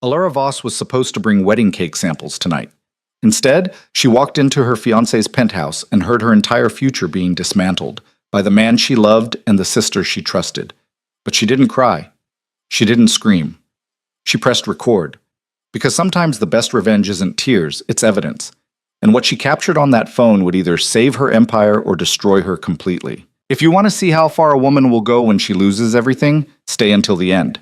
Alara Voss was supposed to bring wedding cake samples tonight. Instead, she walked into her fiancé's penthouse and heard her entire future being dismantled by the man she loved and the sister she trusted. But she didn't cry. She didn't scream. She pressed record. Because sometimes the best revenge isn't tears, it's evidence. And what she captured on that phone would either save her empire or destroy her completely. If you want to see how far a woman will go when she loses everything, stay until the end.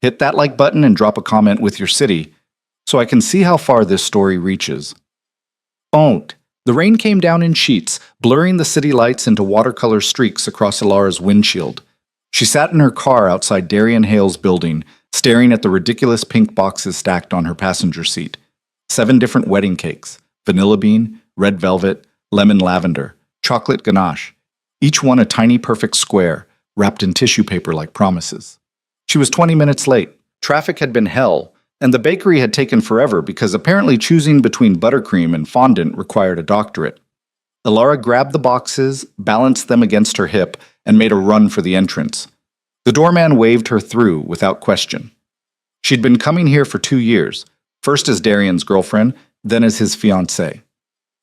Hit that like button and drop a comment with your city, so I can see how far this story reaches. Don't. The rain came down in sheets, blurring the city lights into watercolor streaks across Alara's windshield. She sat in her car outside Darian Hale's building, staring at the ridiculous pink boxes stacked on her passenger seat. 7 different wedding cakes: vanilla bean, red velvet, lemon lavender, chocolate ganache. Each one a tiny perfect square, wrapped in tissue paper like promises. She was 20 minutes late. Traffic had been hell, and the bakery had taken forever because apparently choosing between buttercream and fondant required a doctorate. Alara grabbed the boxes, balanced them against her hip, and made a run for the entrance. The doorman waved her through without question. She'd been coming here for 2 years, first as Darian's girlfriend, then as his fiancée.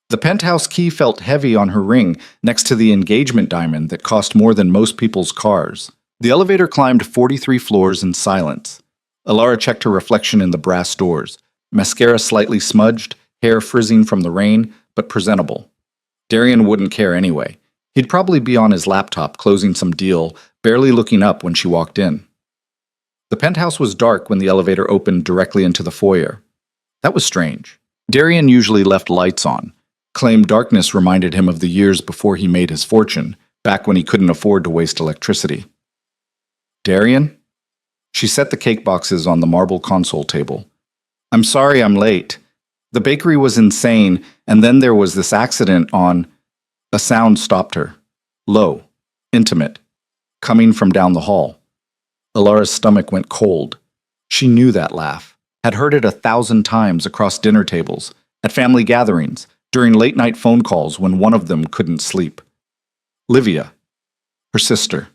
The penthouse key felt heavy on her ring next to the engagement diamond that cost more than most people's cars. The elevator climbed 43 floors in silence. Alara checked her reflection in the brass doors. Mascara slightly smudged, hair frizzing from the rain, but presentable. Darian wouldn't care anyway. He'd probably be on his laptop closing some deal, barely looking up when she walked in. The penthouse was dark when the elevator opened directly into the foyer. That was strange. Darian usually left lights on, claimed darkness reminded him of the years before he made his fortune, back when he couldn't afford to waste electricity. Darian? She set the cake boxes on the marble console table. I'm sorry I'm late. The bakery was insane, and then there was this accident on... A sound stopped her. Low, intimate, coming from down the hall. Alara's stomach went cold. She knew that laugh, had heard it 1,000 times across dinner tables, at family gatherings, during late-night phone calls when one of them couldn't sleep. Livia, her sister.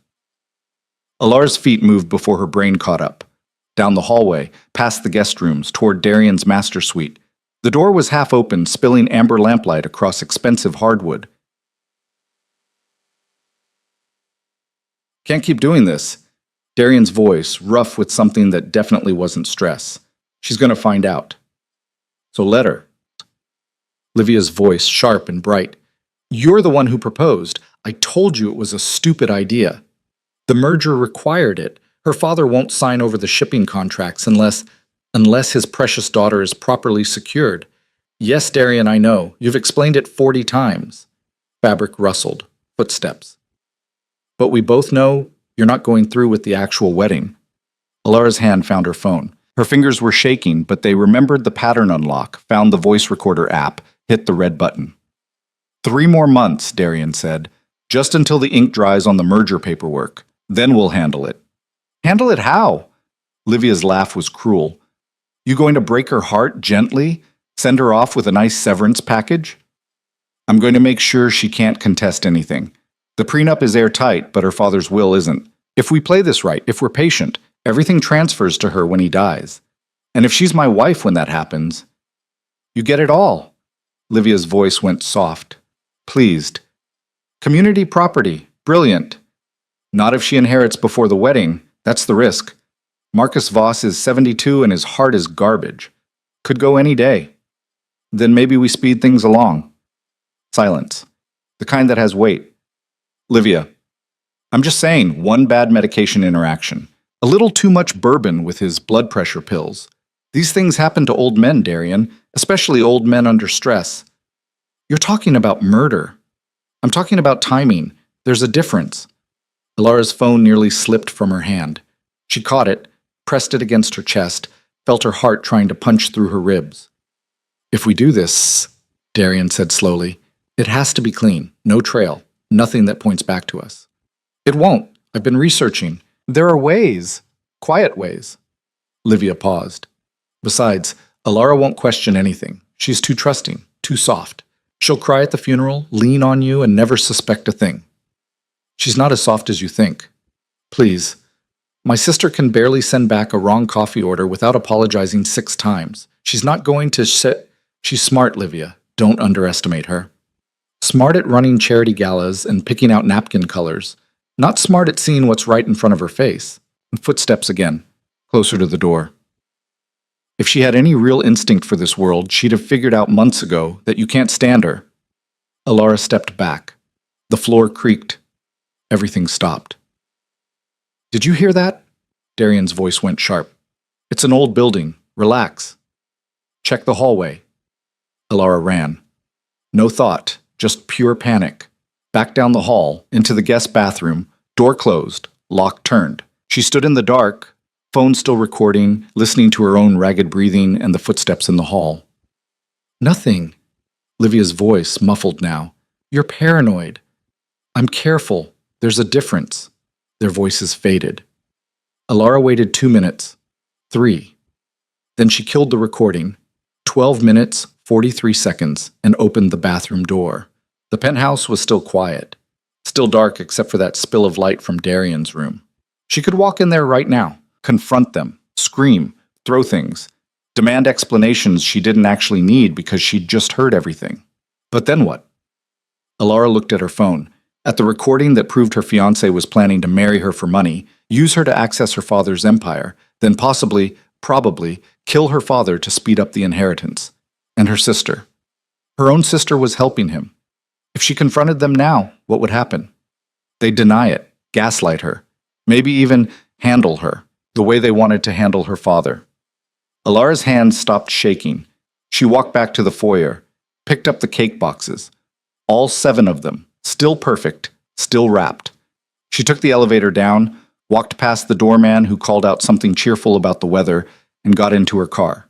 Alara's feet moved before her brain caught up. Down the hallway, past the guest rooms, toward Darian's master suite. The door was half open, spilling amber lamplight across expensive hardwood. Can't keep doing this. Darian's voice, rough with something that definitely wasn't stress. She's going to find out. So let her. Livia's voice, sharp and bright. You're the one who proposed. I told you it was a stupid idea. The merger required it. Her father won't sign over the shipping contracts unless his precious daughter is properly secured. Yes, Darian, I know. You've explained it 40 times. Fabric rustled. Footsteps. But we both know you're not going through with the actual wedding. Alara's hand found her phone. Her fingers were shaking, but they remembered the pattern unlock, found the voice recorder app, hit the red button. 3 more months, Darian said. Just until the ink dries on the merger paperwork. Then we'll handle it. Handle it how? Livia's laugh was cruel. You going to break her heart gently? Send her off with a nice severance package? I'm going to make sure she can't contest anything. The prenup is airtight, but her father's will isn't. If we play this right, if we're patient, everything transfers to her when he dies. And if she's my wife when that happens, you get it all. Livia's voice went soft, pleased. Community property, brilliant. Not if she inherits before the wedding, that's the risk. Marcus Voss is 72 and his heart is garbage. Could go any day. Then maybe we speed things along. Silence. The kind that has weight. Livia, I'm just saying, one bad medication interaction. A little too much bourbon with his blood pressure pills. These things happen to old men, Darian, especially old men under stress. You're talking about murder. I'm talking about timing. There's a difference. Alara's phone nearly slipped from her hand. She caught it, pressed it against her chest, felt her heart trying to punch through her ribs. If we do this, Darian said slowly, it has to be clean, no trail. Nothing that points back to us. It won't. I've been researching. There are ways. Quiet ways. Livia paused. Besides, Alara won't question anything. She's too trusting, too soft. She'll cry at the funeral, lean on you, and never suspect a thing. She's not as soft as you think. Please, My sister can barely send back a wrong coffee order without apologizing 6 times. She's not going to She's smart, Livia. Don't underestimate her. Smart at running charity galas and picking out napkin colors. Not smart at seeing what's right in front of her face. And footsteps again, closer to the door. If she had any real instinct for this world, she'd have figured out months ago that you can't stand her. Alara stepped back. The floor creaked. Everything stopped. Did you hear that? Darian's voice went sharp. It's an old building. Relax. Check the hallway. Alara ran. No thought, just pure panic. Back down the hall, into the guest bathroom, door closed, lock turned. She stood in the dark, phone still recording, listening to her own ragged breathing and the footsteps in the hall. Nothing. Livia's voice, muffled now. You're paranoid. I'm careful. There's a difference. Their voices faded. Alara waited 2 minutes. 3. Then she killed the recording. 12 minutes, 43 seconds, and opened the bathroom door. The penthouse was still quiet. Still dark except for that spill of light from Darian's room. She could walk in there right now, confront them, scream, throw things, demand explanations she didn't actually need because she'd just heard everything. But then what? Alara looked at her phone, at the recording that proved her fiancé was planning to marry her for money, use her to access her father's empire, then probably, kill her father to speed up the inheritance. And her sister. Her own sister was helping him. If she confronted them now, what would happen? They'd deny it, gaslight her, maybe even handle her, the way they wanted to handle her father. Alara's hands stopped shaking. She walked back to the foyer, picked up the cake boxes. All 7 of them, still perfect, still wrapped. She took the elevator down, walked past the doorman who called out something cheerful about the weather, and got into her car.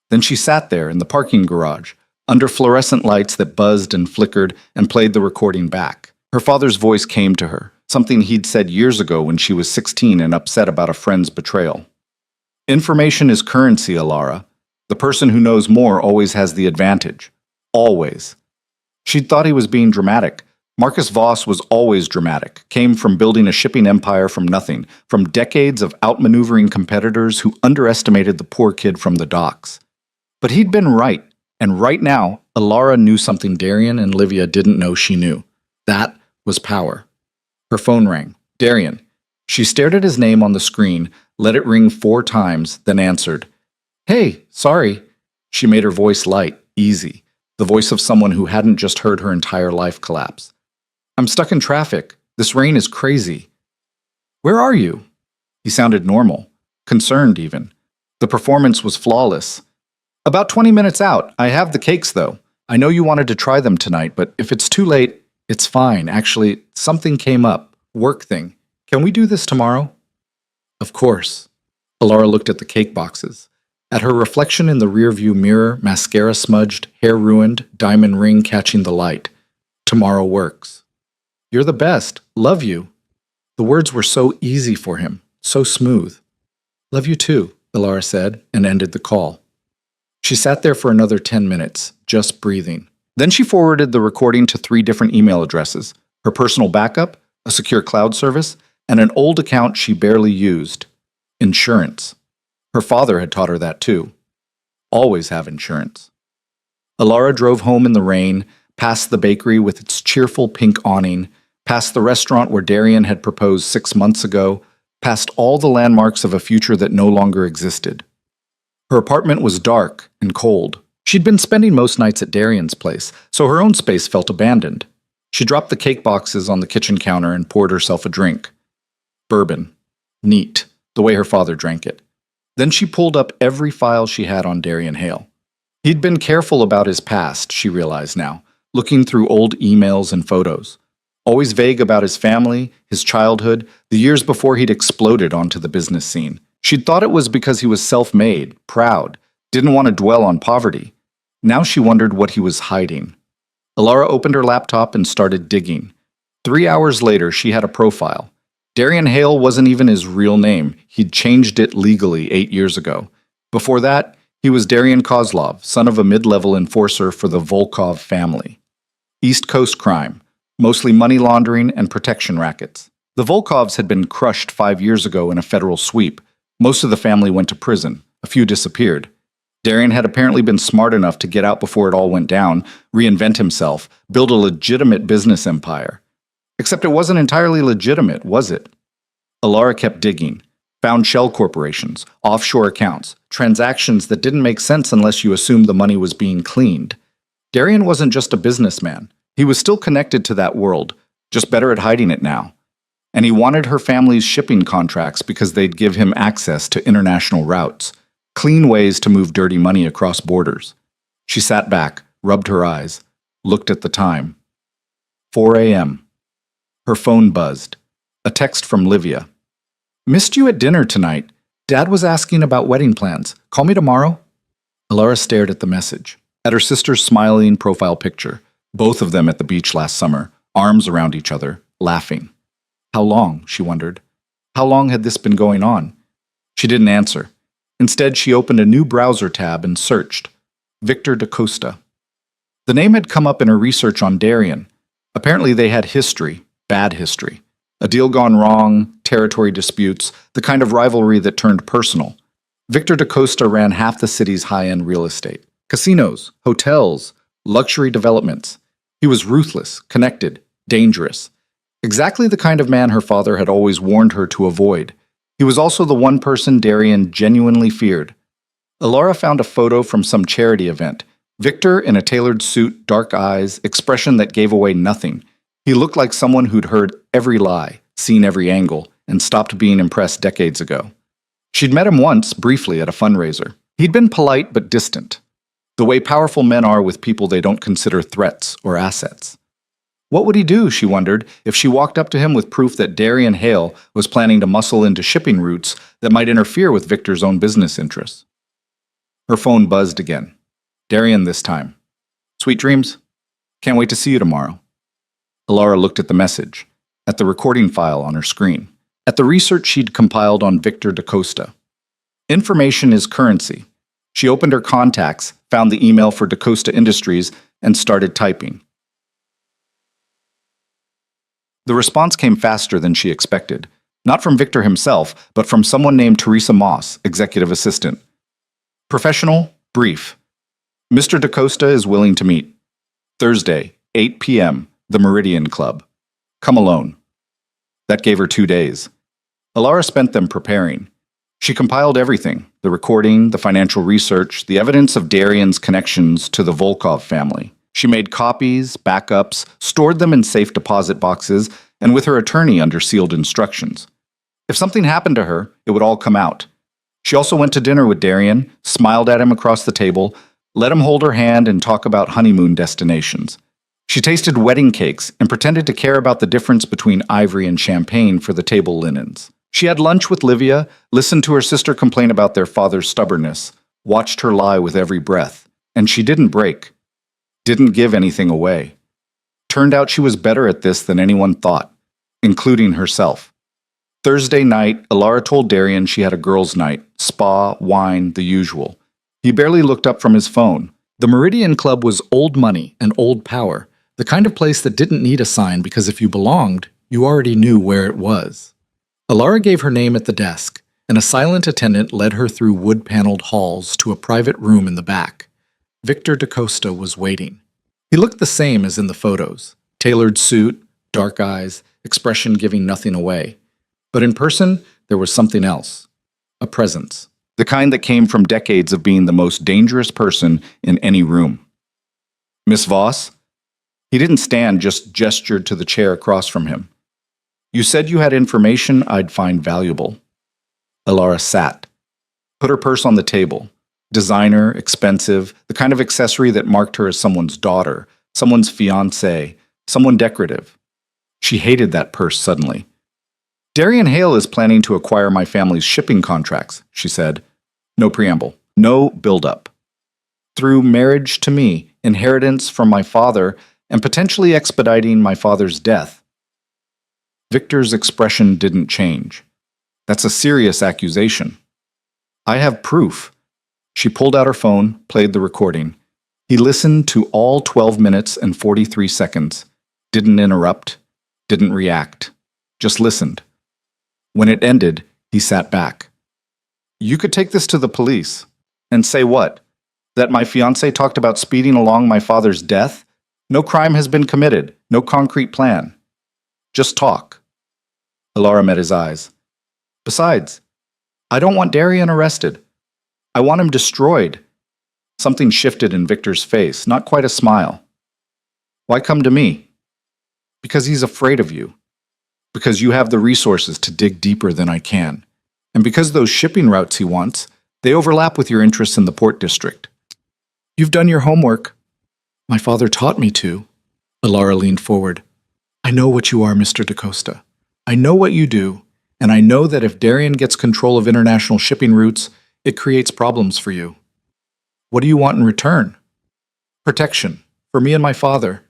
Then she sat there in the parking garage, under fluorescent lights that buzzed and flickered and played the recording back. Her father's voice came to her, something he'd said years ago when she was 16 and upset about a friend's betrayal. Information is currency, Alara. The person who knows more always has the advantage. Always. She'd thought he was being dramatic. Marcus Voss was always dramatic, came from building a shipping empire from nothing, from decades of outmaneuvering competitors who underestimated the poor kid from the docks. But he'd been right, and right now, Alara knew something Darian and Livia didn't know she knew. That was power. Her phone rang. Darian. She stared at his name on the screen, let it ring 4 times, then answered. Hey, sorry. She made her voice light, easy, the voice of someone who hadn't just heard her entire life collapse. I'm stuck in traffic. This rain is crazy. Where are you? He sounded normal, concerned even. The performance was flawless. About 20 minutes out. I have the cakes, though. I know you wanted to try them tonight, but if it's too late, it's fine. Actually, something came up. Work thing. Can we do this tomorrow? Of course. Alara looked at the cake boxes. At her reflection in the rearview mirror, mascara smudged, hair ruined, diamond ring catching the light. Tomorrow works. You're the best. Love you. The words were so easy for him, so smooth. Love you too, Alara said, and ended the call. She sat there for another 10 minutes, just breathing. Then she forwarded the recording to 3 different email addresses, her personal backup, a secure cloud service, and an old account she barely used. Insurance. Her father had taught her that too. Always have insurance. Alara drove home in the rain, past the bakery with its cheerful pink awning, past the restaurant where Darian had proposed 6 months ago, past all the landmarks of a future that no longer existed. Her apartment was dark and cold. She'd been spending most nights at Darian's place, so her own space felt abandoned. She dropped the cake boxes on the kitchen counter and poured herself a drink. Bourbon. Neat, the way her father drank it. Then she pulled up every file she had on Darian Hale. He'd been careful about his past, she realized now, looking through old emails and photos. Always vague about his family, his childhood, the years before he'd exploded onto the business scene. She'd thought it was because he was self-made, proud, didn't want to dwell on poverty. Now she wondered what he was hiding. Alara opened her laptop and started digging. 3 hours later, she had a profile. Darian Hale wasn't even his real name. He'd changed it legally 8 years ago. Before that, he was Darian Kozlov, son of a mid-level enforcer for the Volkov family. East Coast crime, mostly money laundering and protection rackets. The Volkovs had been crushed 5 years ago in a federal sweep. Most of the family went to prison. A few disappeared. Darian had apparently been smart enough to get out before it all went down, reinvent himself, build a legitimate business empire. Except it wasn't entirely legitimate, was it? Alara kept digging, found shell corporations, offshore accounts, transactions that didn't make sense unless you assumed the money was being cleaned. Darian wasn't just a businessman. He was still connected to that world, just better at hiding it now. And he wanted her family's shipping contracts because they'd give him access to international routes, clean ways to move dirty money across borders. She sat back, rubbed her eyes, looked at the time. 4 a.m. Her phone buzzed. A text from Livia. "Missed you at dinner tonight. Dad was asking about wedding plans. Call me tomorrow?" Alara stared at the message, at her sister's smiling profile picture, both of them at the beach last summer, arms around each other, laughing. How long, she wondered. How long had this been going on? She didn't answer. Instead, she opened a new browser tab and searched. Victor da Costa. The name had come up in her research on Darian. Apparently they had history, bad history. A deal gone wrong, territory disputes, the kind of rivalry that turned personal. Victor da Costa ran half the city's high-end real estate. Casinos, hotels, luxury developments. He was ruthless, connected, dangerous. Exactly the kind of man her father had always warned her to avoid. He was also the one person Darian genuinely feared. Alara found a photo from some charity event. Victor in a tailored suit, dark eyes, expression that gave away nothing. He looked like someone who'd heard every lie, seen every angle, and stopped being impressed decades ago. She'd met him once, briefly, at a fundraiser. He'd been polite but distant, the way powerful men are with people they don't consider threats or assets. What would he do, she wondered, if she walked up to him with proof that Darian Hale was planning to muscle into shipping routes that might interfere with Victor's own business interests? Her phone buzzed again. Darian this time. "Sweet dreams. Can't wait to see you tomorrow." Alara looked at the message, at the recording file on her screen, at the research she'd compiled on Victor da Costa. Information is currency. She opened her contacts, found the email for Da Costa Industries, and started typing. The response came faster than she expected. Not from Victor himself, but from someone named Teresa Moss, executive assistant. Professional, brief. Mr. Da Costa is willing to meet. Thursday, 8 p.m., the Meridian Club. Come alone. That gave her 2 days. Alara spent them preparing. She compiled everything, the recording, the financial research, the evidence of Darian's connections to the Volkov family. She made copies, backups, stored them in safe deposit boxes, and with her attorney under sealed instructions. If something happened to her, it would all come out. She also went to dinner with Darian, smiled at him across the table, let him hold her hand and talk about honeymoon destinations. She tasted wedding cakes and pretended to care about the difference between ivory and champagne for the table linens. She had lunch with Livia, listened to her sister complain about their father's stubbornness, watched her lie with every breath, and she didn't break. Didn't give anything away. Turned out she was better at this than anyone thought, including herself. Thursday night, Alara told Darian she had a girls' night, spa, wine, the usual. He barely looked up from his phone. The Meridian Club was old money and old power, the kind of place that didn't need a sign because if you belonged, you already knew where it was. Alara gave her name at the desk, and a silent attendant led her through wood-paneled halls to a private room in the back. Victor da Costa was waiting. He looked the same as in the photos. Tailored suit, dark eyes, expression giving nothing away. But in person, there was something else. A presence. The kind that came from decades of being the most dangerous person in any room. "Miss Voss?" He didn't stand, just gestured to the chair across from him. "You said you had information I'd find valuable." Alara sat. Put her purse on the table. Designer, expensive, the kind of accessory that marked her as someone's daughter, someone's fiancée, someone decorative. She hated that purse suddenly. "Darian Hale is planning to acquire my family's shipping contracts," she said. No preamble, no build-up. "Through marriage to me, inheritance from my father, and potentially expediting my father's death." Victor's expression didn't change. "That's a serious accusation." "I have proof." She pulled out her phone, played the recording. He listened to all 12 minutes and 43 seconds. Didn't interrupt. Didn't react. just listened. When it ended, he sat back. You could take this to the police. And say what? That my fiancé talked about speeding along my father's death? No crime has been committed, no concrete plan. Just talk. Alara met his eyes. Besides, I don't want Darian arrested. I want him destroyed. Something shifted in Victor's face, not quite a smile. Why come to me? Because he's afraid of you. Because you have the resources to dig deeper than I can. And because those shipping routes he wants, they overlap with your interests in the port district. You've done your homework. My father taught me to. Alara leaned forward. I know what you are, Mr. DaCosta. I know what you do, and I know that if Darian gets control of international shipping routes, it creates problems for you. What do you want in return? Protection, for me and my father.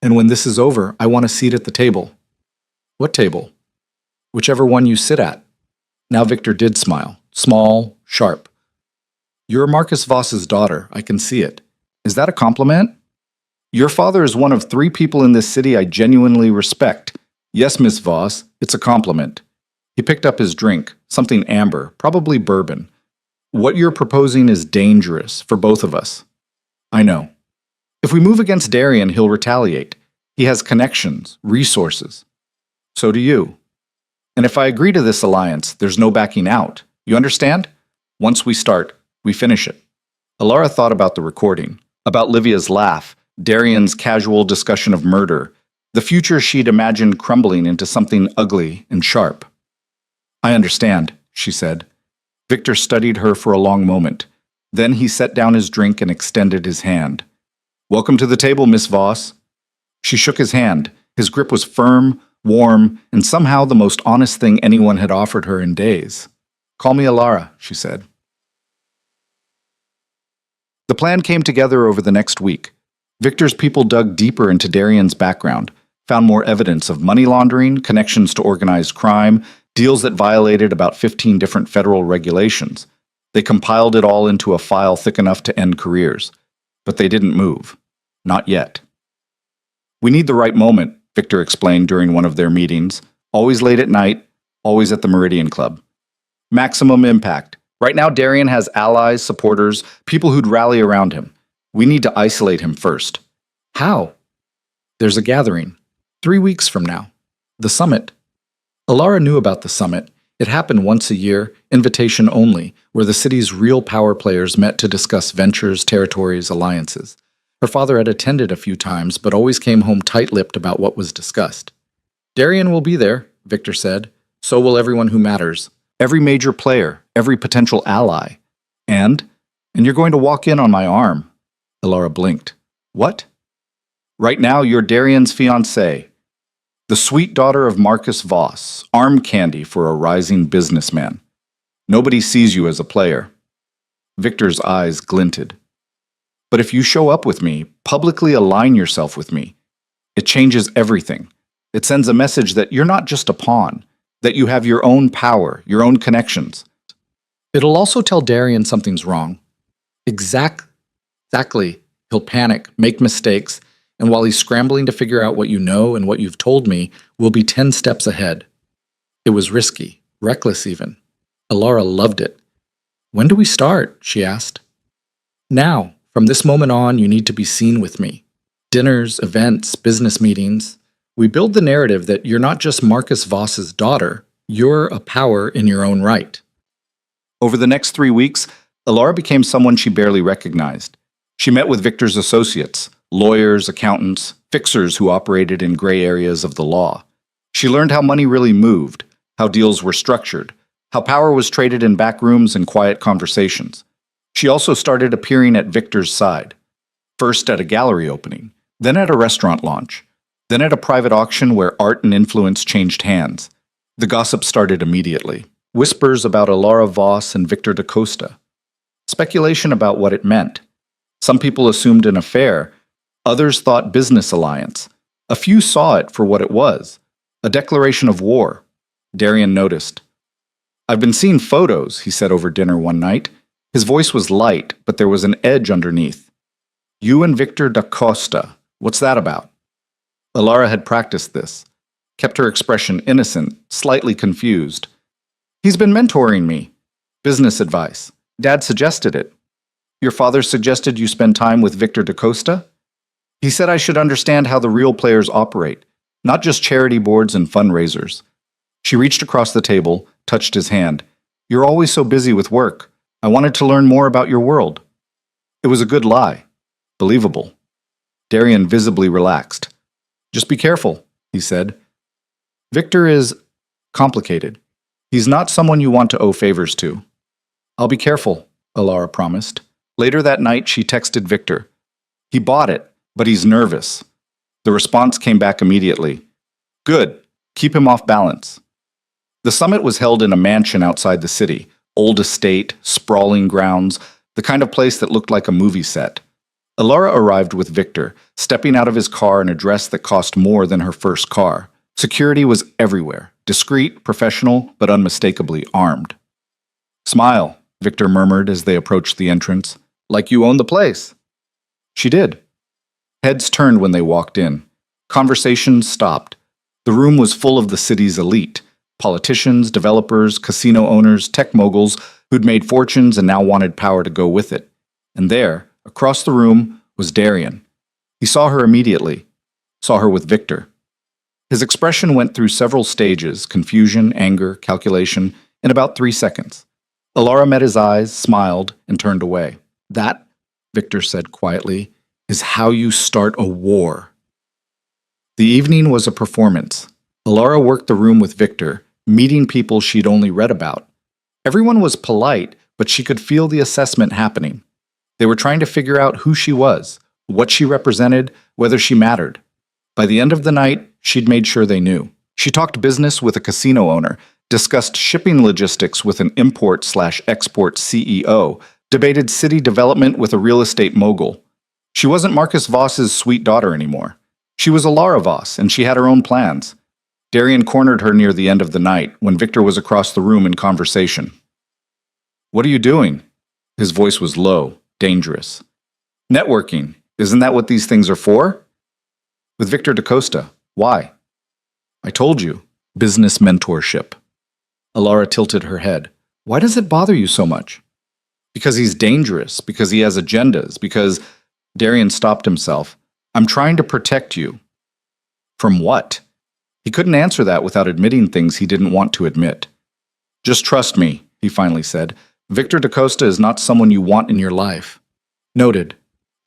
And when this is over, I want a seat at the table. What table? Whichever one you sit at. Now Victor did smile, small, sharp. You're Marcus Voss's daughter, I can see it. Is that a compliment? Your father is one of 3 people in this city I genuinely respect. Yes, Miss Voss, it's a compliment. He picked up his drink, something amber, probably bourbon. What you're proposing is dangerous for both of us. I know. If we move against Darian, he'll retaliate. He has connections, resources. So do you. And if I agree to this alliance, there's no backing out. You understand? Once we start, we finish it. Alara thought about the recording, about Livia's laugh, Darian's casual discussion of murder, the future she'd imagined crumbling into something ugly and sharp. I understand, she said. Victor studied her for a long moment. Then he set down his drink and extended his hand. Welcome to the table, Miss Voss. She shook his hand. His grip was firm, warm, and somehow the most honest thing anyone had offered her in days. Call me Alara, she said. The plan came together over the next week. Victor's people dug deeper into Darian's background, found more evidence of money laundering, connections to organized crime, deals that violated about 15 different federal regulations. They compiled it all into a file thick enough to end careers. But they didn't move. Not yet. We need the right moment, Victor explained during one of their meetings. Always late at night, always at the Meridian Club. Maximum impact. Right now, Darian has allies, supporters, people who'd rally around him. We need to isolate him first. How? There's a gathering. 3 weeks from now. The summit. Alara knew about the summit. It happened once a year, invitation only, where the city's real power players met to discuss ventures, territories, alliances. Her father had attended a few times, but always came home tight-lipped about what was discussed. Darian will be there, Victor said. So will everyone who matters. Every major player, every potential ally. And you're going to walk in on my arm. Alara blinked. What? Right now, you're Darian's fiancée. The sweet daughter of Marcus Voss, arm candy for a rising businessman. Nobody sees you as a player. Victor's eyes glinted. But if you show up with me, publicly align yourself with me, it changes everything. It sends a message that you're not just a pawn, that you have your own power, your own connections. It'll also tell Darian something's wrong. Exactly. He'll panic, make mistakes, and while he's scrambling to figure out what you know and what you've told me, we'll be 10 steps ahead. It was risky, reckless even. Alara loved it. When do we start? She asked. Now, from this moment on, you need to be seen with me. Dinners, events, business meetings. We build the narrative that you're not just Marcus Voss's daughter, you're a power in your own right. Over the next 3 weeks, Alara became someone she barely recognized. She met with Victor's associates, lawyers, accountants, fixers who operated in gray areas of the law. She learned how money really moved, how deals were structured, how power was traded in back rooms and quiet conversations. She also started appearing at Victor's side, first at a gallery opening, then at a restaurant launch, then at a private auction where art and influence changed hands. The gossip started immediately. Whispers about Alara Voss and Victor DaCosta. Speculation about what it meant. Some people assumed an affair. Others thought business alliance. A few saw it for what it was, a declaration of war. Darian noticed. I've been seeing photos, he said over dinner one night. His voice was light, but there was an edge underneath. You and Victor DaCosta, what's that about? Alara had practiced this. kept her expression innocent, slightly confused. He's been mentoring me. Business advice. Dad suggested it. Your father suggested you spend time with Victor DaCosta? He said I should understand how the real players operate, not just charity boards and fundraisers. She reached across the table, touched his hand. You're always so busy with work. I wanted to learn more about your world. It was a good lie. Believable. Darian visibly relaxed. Just be careful, he said. Victor is complicated. He's not someone you want to owe favors to. I'll be careful, Alara promised. Later that night, she texted Victor. He bought it, but he's nervous. The response came back immediately. Good. Keep him off balance. The summit was held in a mansion outside the city. Old estate, sprawling grounds, the kind of place that looked like a movie set. Alara arrived with Victor, stepping out of his car in a dress that cost more than her first car. Security was everywhere, discreet, professional, but unmistakably armed. Smile, Victor murmured as they approached the entrance. Like you own the place. She did. Heads turned when they walked in. Conversations stopped. The room was full of the city's elite. Politicians, developers, casino owners, tech moguls who'd made fortunes and now wanted power to go with it. And there, across the room, was Darian. He saw her immediately. Saw her with Victor. His expression went through several stages, confusion, anger, calculation, in about 3 seconds. Alara met his eyes, smiled, and turned away. That, Victor said quietly, is how you start a war. The evening was a performance. Alara worked the room with Victor, meeting people she'd only read about. Everyone was polite, but she could feel the assessment happening. They were trying to figure out who she was, what she represented, whether she mattered. By the end of the night, she'd made sure they knew. She talked business with a casino owner, discussed shipping logistics with an import/export CEO, debated city development with a real estate mogul. She wasn't Marcus Voss's sweet daughter anymore. She was Alara Voss, and she had her own plans. Darian cornered her near the end of the night, when Victor was across the room in conversation. What are you doing? His voice was low, dangerous. Networking. Isn't that what these things are for? With Victor DaCosta. Why? I told you. Business mentorship. Alara tilted her head. Why does it bother you so much? Because he's dangerous, because he has agendas, because... Darian stopped himself. I'm trying to protect you. From what? He couldn't answer that without admitting things he didn't want to admit. Just trust me, he finally said. Victor DaCosta is not someone you want in your life. Noted.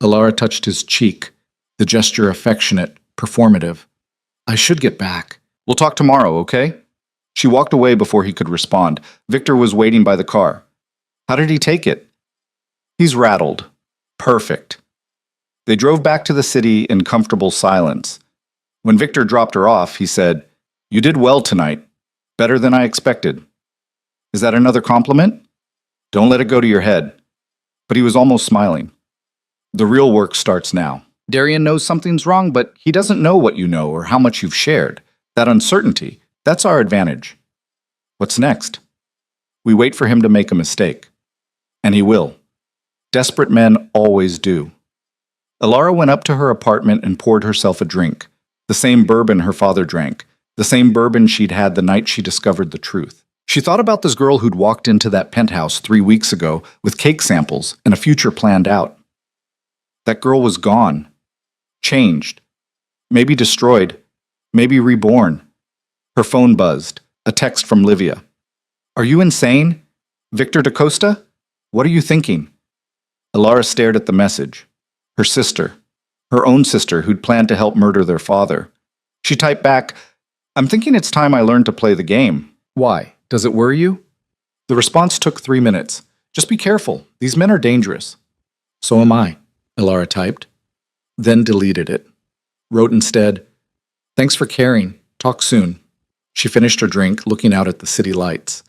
Alara touched his cheek, the gesture affectionate, performative. I should get back. We'll talk tomorrow, okay? She walked away before he could respond. Victor was waiting by the car. How did he take it? He's rattled. Perfect. They drove back to the city in comfortable silence. When Victor dropped her off, he said, You did well tonight. Better than I expected. Is that another compliment? Don't let it go to your head. But he was almost smiling. The real work starts now. Darian knows something's wrong, but he doesn't know what you know or how much you've shared. That uncertainty, that's our advantage. What's next? We wait for him to make a mistake. And he will. Desperate men always do. Alara went up to her apartment and poured herself a drink. The same bourbon her father drank. The same bourbon she'd had the night she discovered the truth. She thought about this girl who'd walked into that penthouse 3 weeks ago with cake samples and a future planned out. That girl was gone. Changed. Maybe destroyed. Maybe reborn. Her phone buzzed. A text from Livia. Are you insane? Victor DaCosta? What are you thinking? Alara stared at the message. Her sister. Her own sister who'd planned to help murder their father. She typed back, I'm thinking it's time I learned to play the game. Why? Does it worry you? The response took 3 minutes. Just be careful. These men are dangerous. So am I, Alara typed. Then deleted it. Wrote instead, Thanks for caring. Talk soon. She finished her drink, looking out at the city lights.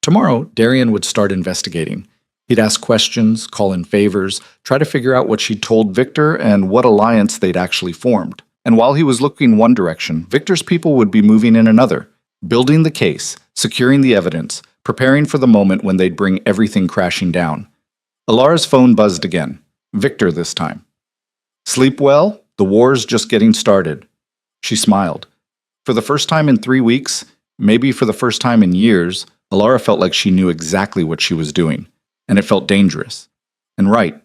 Tomorrow, Darian would start investigating. He'd ask questions, call in favors, try to figure out what she'd told Victor and what alliance they'd actually formed. And while he was looking one direction, Victor's people would be moving in another, building the case, securing the evidence, preparing for the moment when they'd bring everything crashing down. Alara's phone buzzed again. Victor this time. Sleep well? The war's just getting started. She smiled. For the first time in 3 weeks, maybe for the first time in years, Alara felt like she knew exactly what she was doing, and it felt dangerous. And right.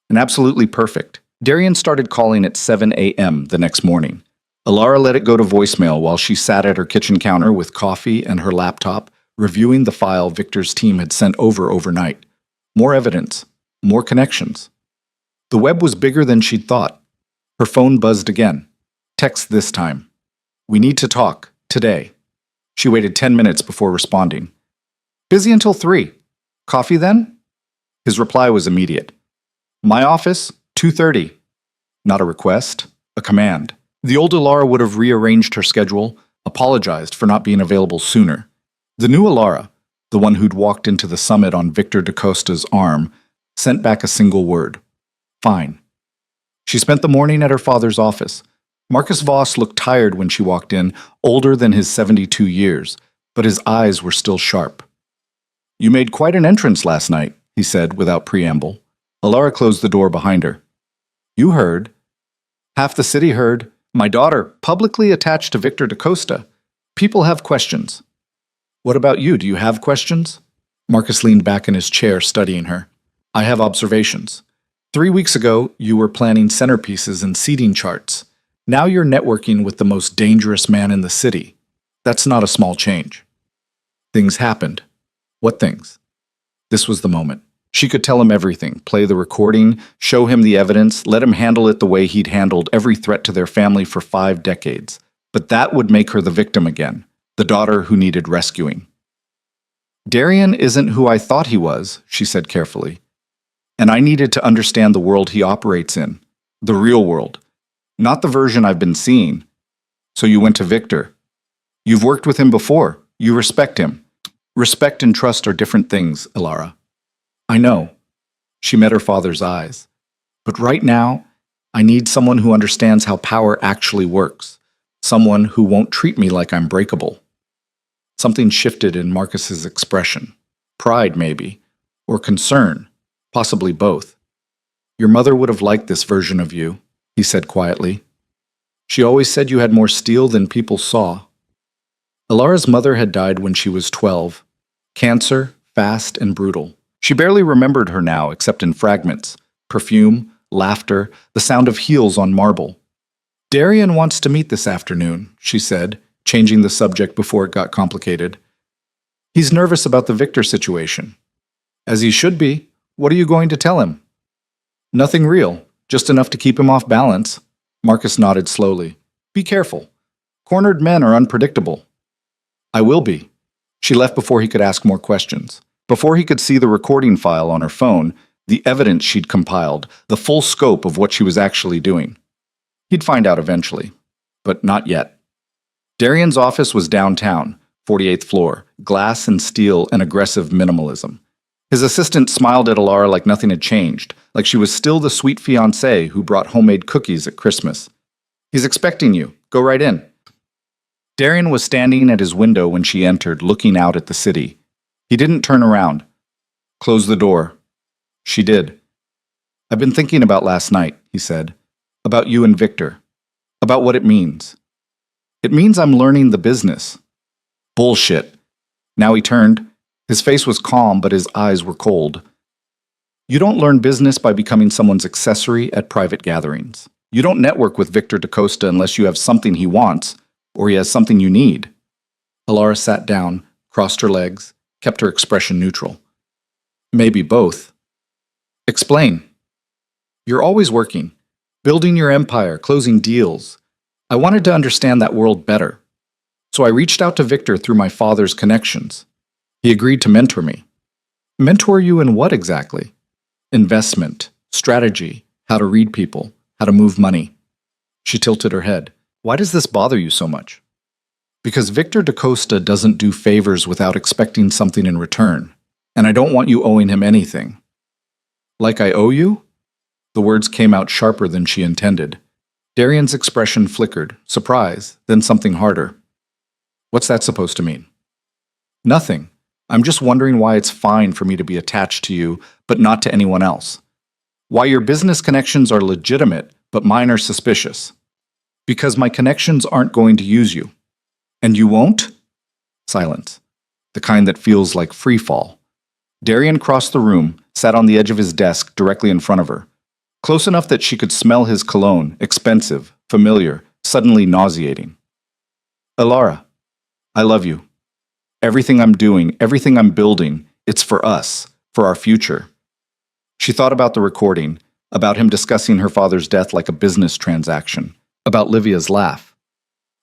And absolutely perfect. Darian started calling at 7 a.m. the next morning. Alara let it go to voicemail while she sat at her kitchen counter with coffee and her laptop, reviewing the file Victor's team had sent over overnight. More evidence. More connections. The web was bigger than she'd thought. Her phone buzzed again. Text this time. We need to talk. Today. She waited 10 minutes before responding. Busy until 3. Coffee then? His reply was immediate. My office, 2:30. Not a request, a command. The old Alara would have rearranged her schedule, apologized for not being available sooner. The new Alara, the one who'd walked into the summit on Victor DaCosta's arm, sent back a single word. Fine. She spent the morning at her father's office. Marcus Voss looked tired when she walked in, older than his 72 years, but his eyes were still sharp. You made quite an entrance last night, he said without preamble. Alara closed the door behind her. You heard. Half the city heard. My daughter, publicly attached to Victor DaCosta. People have questions. What about you? Do you have questions? Marcus leaned back in his chair, studying her. I have observations. 3 weeks ago, you were planning centerpieces and seating charts. Now you're networking with the most dangerous man in the city. That's not a small change. Things happened. What things? This was the moment. She could tell him everything, play the recording, show him the evidence, let him handle it the way he'd handled every threat to their family for 5 decades. But that would make her the victim again, the daughter who needed rescuing. Darian isn't who I thought he was, she said carefully. And I needed to understand the world he operates in, the real world, not the version I've been seeing. So you went to Victor. You've worked with him before. You respect him. Respect and trust are different things, Alara. I know. She met her father's eyes. But right now, I need someone who understands how power actually works. Someone who won't treat me like I'm breakable. Something shifted in Marcus's expression. Pride, maybe. Or concern. Possibly both. Your mother would have liked this version of you, he said quietly. She always said you had more steel than people saw. Alara's mother had died when she was 12. Cancer, fast and brutal. She barely remembered her now except in fragments. Perfume, laughter, the sound of heels on marble. Darian wants to meet this afternoon, she said, changing the subject before it got complicated. He's nervous about the Victor situation. As he should be. What are you going to tell him? Nothing real, just enough to keep him off balance. Marcus nodded slowly. Be careful. Cornered men are unpredictable. I will be. She left before he could ask more questions. Before he could see the recording file on her phone, the evidence she'd compiled, the full scope of what she was actually doing. He'd find out eventually, but not yet. Darian's office was downtown, 48th floor, glass and steel and aggressive minimalism. His assistant smiled at Alara like nothing had changed, like she was still the sweet fiancée who brought homemade cookies at Christmas. He's expecting you. Go right in. Darian was standing at his window when she entered, looking out at the city. He didn't turn around. Close the door. She did. I've been thinking about last night, he said. About you and Victor. About what it means. It means I'm learning the business. Bullshit. Now he turned. His face was calm, but his eyes were cold. You don't learn business by becoming someone's accessory at private gatherings. You don't network with Victor DaCosta unless you have something he wants, or he has something you need. Alara sat down, crossed her legs, kept her expression neutral. Maybe both. Explain. You're always working, building your empire, closing deals. I wanted to understand that world better. So I reached out to Victor through my father's connections. He agreed to mentor me. Mentor you in what exactly? Investment, strategy, how to read people, how to move money. She tilted her head. Why does this bother you so much? Because Victor DaCosta doesn't do favors without expecting something in return, and I don't want you owing him anything. Like I owe you? The words came out sharper than she intended. Darian's expression flickered, surprise, then something harder. What's that supposed to mean? Nothing. I'm just wondering why it's fine for me to be attached to you, but not to anyone else. Why your business connections are legitimate, but mine are suspicious. Because my connections aren't going to use you. And you won't? Silence. The kind that feels like free fall. Darian crossed the room, sat on the edge of his desk directly in front of her. Close enough that she could smell his cologne, expensive, familiar, suddenly nauseating. Alara, I love you. Everything I'm doing, everything I'm building, it's for us, for our future. She thought about the recording, about him discussing her father's death like a business transaction, about Livia's laugh.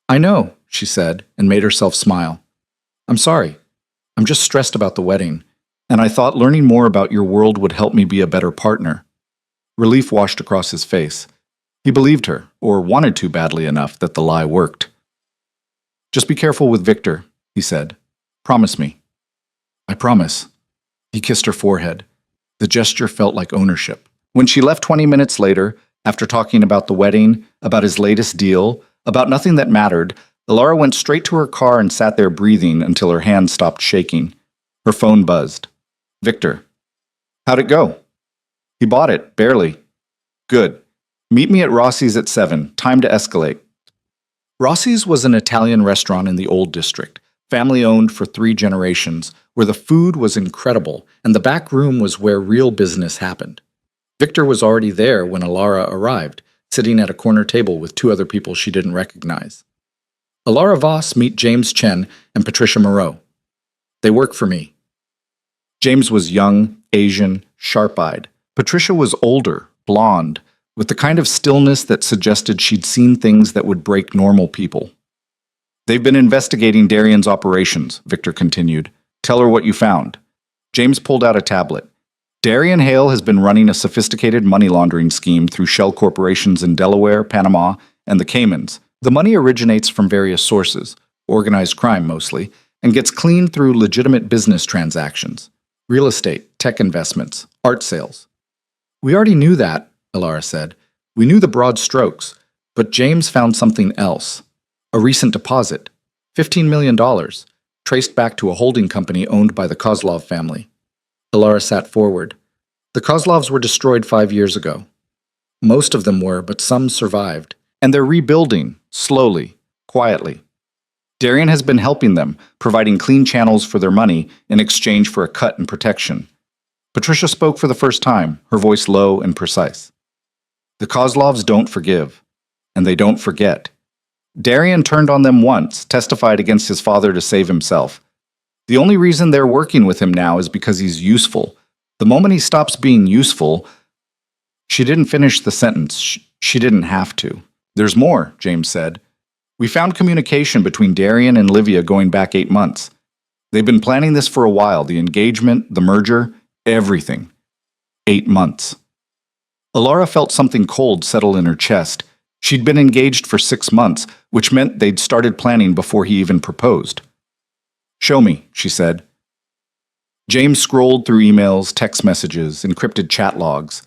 I know, she said, and made herself smile. I'm sorry. I'm just stressed about the wedding, and I thought learning more about your world would help me be a better partner. Relief washed across his face. He believed her, or wanted to badly enough that the lie worked. Just be careful with Victor, he said. Promise me. I promise. He kissed her forehead. The gesture felt like ownership. When she left 20 minutes later, after talking about the wedding, about his latest deal, about nothing that mattered, Alara went straight to her car and sat there breathing until her hand stopped shaking. Her phone buzzed. Victor. How'd it go? He bought it, barely. Good. Meet me at Rossi's at 7. Time to escalate. Rossi's was an Italian restaurant in the Old District, family-owned for 3 generations, where the food was incredible and the back room was where real business happened. Victor was already there when Alara arrived, sitting at a corner table with 2 other people she didn't recognize. Alara Voss, meet James Chen and Patricia Moreau. They work for me. James was young, Asian, sharp-eyed. Patricia was older, blonde, with the kind of stillness that suggested she'd seen things that would break normal people. They've been investigating Darian's operations, Victor continued. Tell her what you found. James pulled out a tablet. Darian Hale has been running a sophisticated money laundering scheme through shell corporations in Delaware, Panama, and the Caymans. The money originates from various sources, organized crime mostly, and gets cleaned through legitimate business transactions. Real estate, tech investments, art sales. We already knew that, Alara said. We knew the broad strokes, but James found something else. A recent deposit, $15 million, traced back to a holding company owned by the Kozlov family. Alara sat forward. The Kozlovs were destroyed 5 years ago. Most of them were, but some survived. And they're rebuilding, slowly, quietly. Darian has been helping them, providing clean channels for their money in exchange for a cut in protection. Patricia spoke for the first time, her voice low and precise. The Kozlovs don't forgive, and they don't forget. Darian turned on them once, testified against his father to save himself. The only reason they're working with him now is because he's useful. The moment he stops being useful... She didn't finish the sentence. She didn't have to. There's more, James said. We found communication between Darian and Livia going back 8 months. They've been planning this for a while, the engagement, the merger, everything. 8 months. Alara felt something cold settle in her chest. She'd been engaged for 6 months, which meant they'd started planning before he even proposed. Show me, she said. James scrolled through emails, text messages, encrypted chat logs.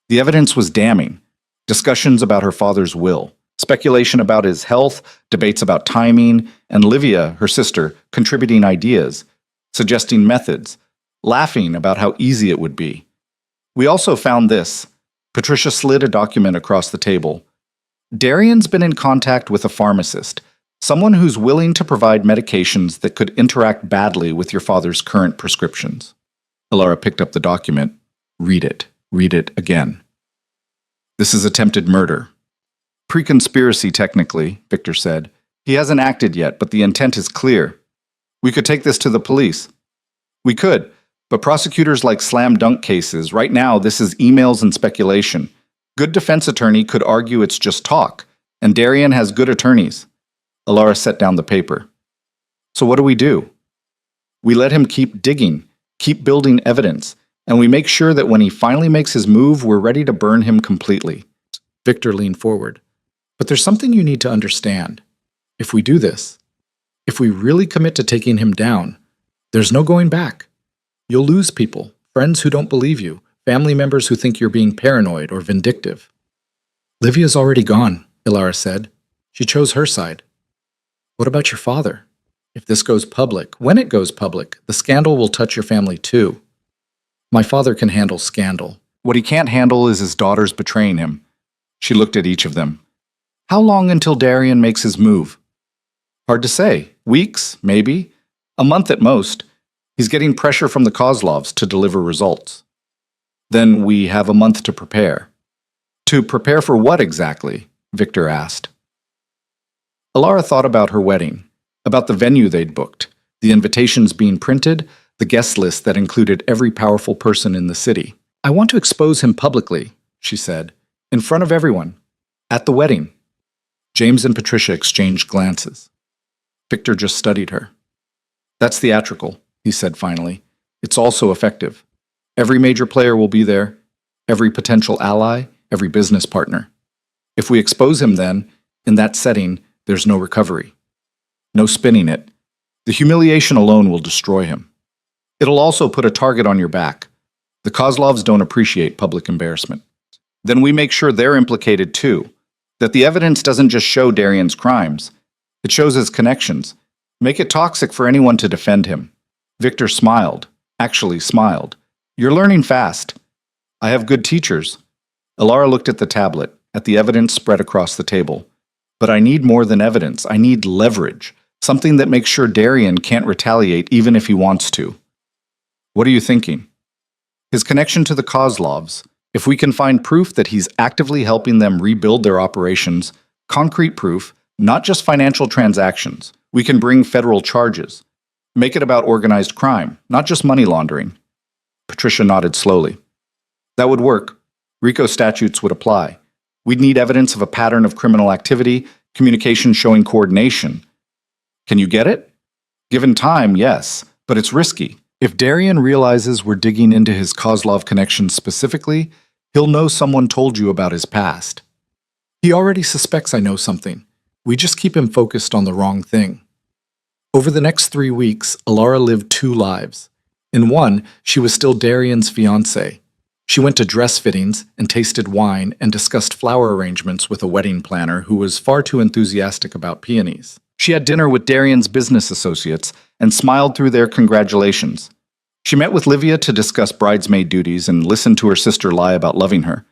The evidence was damning. Discussions about her father's will, speculation about his health, debates about timing, and Livia, her sister, contributing ideas, suggesting methods, laughing about how easy it would be. We also found this. Patricia slid a document across the table. Darian's been in contact with a pharmacist, someone who's willing to provide medications that could interact badly with your father's current prescriptions. Alara picked up the document. Read it again. This is attempted murder. Pre-conspiracy, technically, Victor said. He hasn't acted yet, but the intent is clear. We could take this to the police. We could, but prosecutors like slam dunk cases. Right now, this is emails and speculation. Good defense attorney could argue it's just talk, and Darian has good attorneys. Alara set down the paper. So what do? We let him keep digging, keep building evidence, and we make sure that when he finally makes his move, we're ready to burn him completely. Victor leaned forward. But there's something you need to understand. If we do this, if we really commit to taking him down, there's no going back. You'll lose people, friends who don't believe you, family members who think you're being paranoid or vindictive. Livia's already gone, Alara said. She chose her side. What about your father? If this goes public, when it goes public, the scandal will touch your family too. My father can handle scandal. What he can't handle is his daughters betraying him. She looked at each of them. How long until Darian makes his move? Hard to say. Weeks, maybe. A month at most. He's getting pressure from the Kozlovs to deliver results. Then we have a month to prepare. To prepare for what exactly? Victor asked. Alara thought about her wedding, about the venue they'd booked, the invitations being printed, the guest list that included every powerful person in the city. I want to expose him publicly, she said, in front of everyone, at the wedding. James and Patricia exchanged glances. Victor just studied her. That's theatrical, he said finally. It's also effective. Every major player will be there, every potential ally, every business partner. If we expose him then, in that setting, there's no recovery. No spinning it. The humiliation alone will destroy him. It'll also put a target on your back. The Kozlovs don't appreciate public embarrassment. Then we make sure they're implicated too, that the evidence doesn't just show Darian's crimes. It shows his connections. Make it toxic for anyone to defend him. Victor smiled, actually smiled. You're learning fast. I have good teachers. Alara looked at the tablet, at the evidence spread across the table. But I need more than evidence. I need leverage. Something that makes sure Darian can't retaliate even if he wants to. What are you thinking? His connection to the Kozlovs. If we can find proof that he's actively helping them rebuild their operations, concrete proof, not just financial transactions, we can bring federal charges. Make it about organized crime, not just money laundering. Patricia nodded slowly. That would work. RICO statutes would apply. We'd need evidence of a pattern of criminal activity, communication showing coordination. Can you get it? Given time, yes, but it's risky. If Darian realizes we're digging into his Kozlov connection specifically, he'll know someone told you about his past. He already suspects I know something. We just keep him focused on the wrong thing. Over the next 3 weeks, Alara lived 2 lives. In one, she was still Darian's fiancée. She went to dress fittings and tasted wine and discussed flower arrangements with a wedding planner who was far too enthusiastic about peonies. She had dinner with Darian's business associates and smiled through their congratulations. She met with Livia to discuss bridesmaid duties and listened to her sister lie about loving her.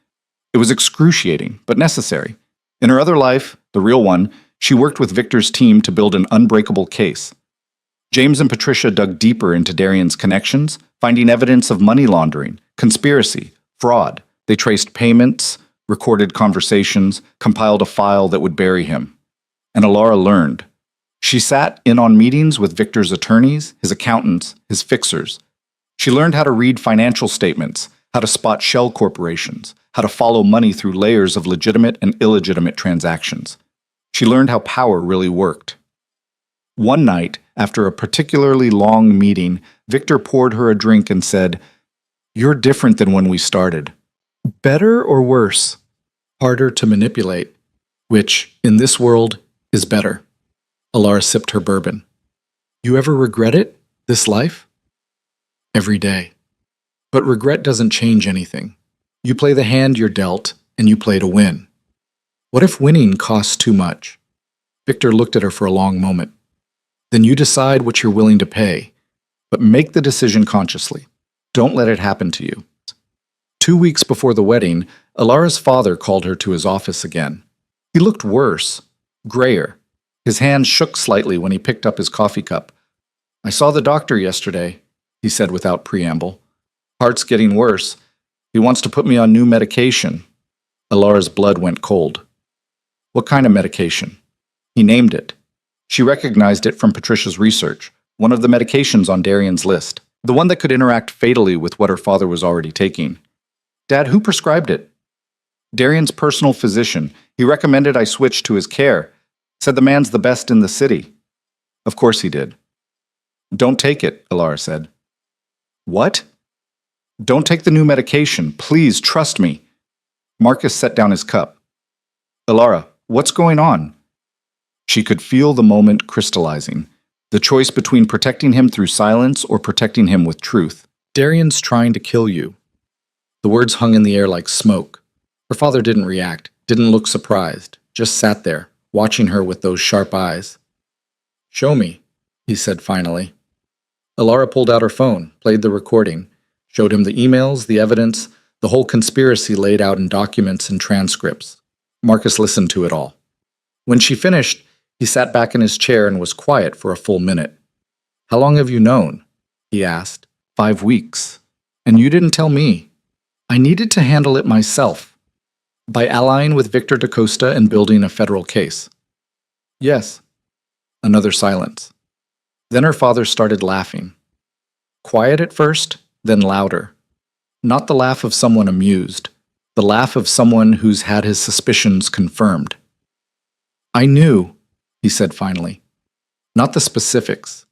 It was excruciating, but necessary. In her other life, the real one, she worked with Victor's team to build an unbreakable case. James and Patricia dug deeper into Darian's connections, finding evidence of money laundering, conspiracy, fraud. They traced payments, recorded conversations, compiled a file that would bury him. And Alara learned. She sat in on meetings with Victor's attorneys, his accountants, his fixers. She learned how to read financial statements, how to spot shell corporations, how to follow money through layers of legitimate and illegitimate transactions. She learned how power really worked. One night, after a particularly long meeting, Victor poured her a drink and said, "You're different than when we started." Better or worse? Harder to manipulate, which, in this world, is better. Alara sipped her bourbon. You ever regret it, this life? Every day. But regret doesn't change anything. You play the hand you're dealt, and you play to win. What if winning costs too much? Victor looked at her for a long moment. Then you decide what you're willing to pay, but make the decision consciously. Don't let it happen to you. 2 weeks before the wedding, Alara's father called her to his office again. He looked worse, grayer. His hand shook slightly when he picked up his coffee cup. I saw the doctor yesterday, he said without preamble. Heart's getting worse. He wants to put me on new medication. Alara's blood went cold. What kind of medication? He named it. She recognized it from Patricia's research, one of the medications on Darian's list, the one that could interact fatally with what her father was already taking. Dad, who prescribed it? Darian's personal physician. He recommended I switch to his care. Said the man's the best in the city. Of course he did. Don't take it, Alara said. What? Don't take the new medication. Please, trust me. Marcus set down his cup. Alara, what's going on? She could feel the moment crystallizing, the choice between protecting him through silence or protecting him with truth. Darian's trying to kill you. The words hung in the air like smoke. Her father didn't react, didn't look surprised, just sat there, watching her with those sharp eyes. Show me, he said finally. Alara pulled out her phone, played the recording, showed him the emails, the evidence, the whole conspiracy laid out in documents and transcripts. Marcus listened to it all. When she finished, He sat back in his chair and was quiet for a full minute. "How long have you known?" he asked. "5 weeks. And you didn't tell me." "I needed to handle it myself." "By allying with Victor da Costa and building a federal case." "Yes." Another silence. Then her father started laughing. Quiet at first, then louder. Not the laugh of someone amused, the laugh of someone who's had his suspicions confirmed. "I knew," he said finally. "Not the specifics,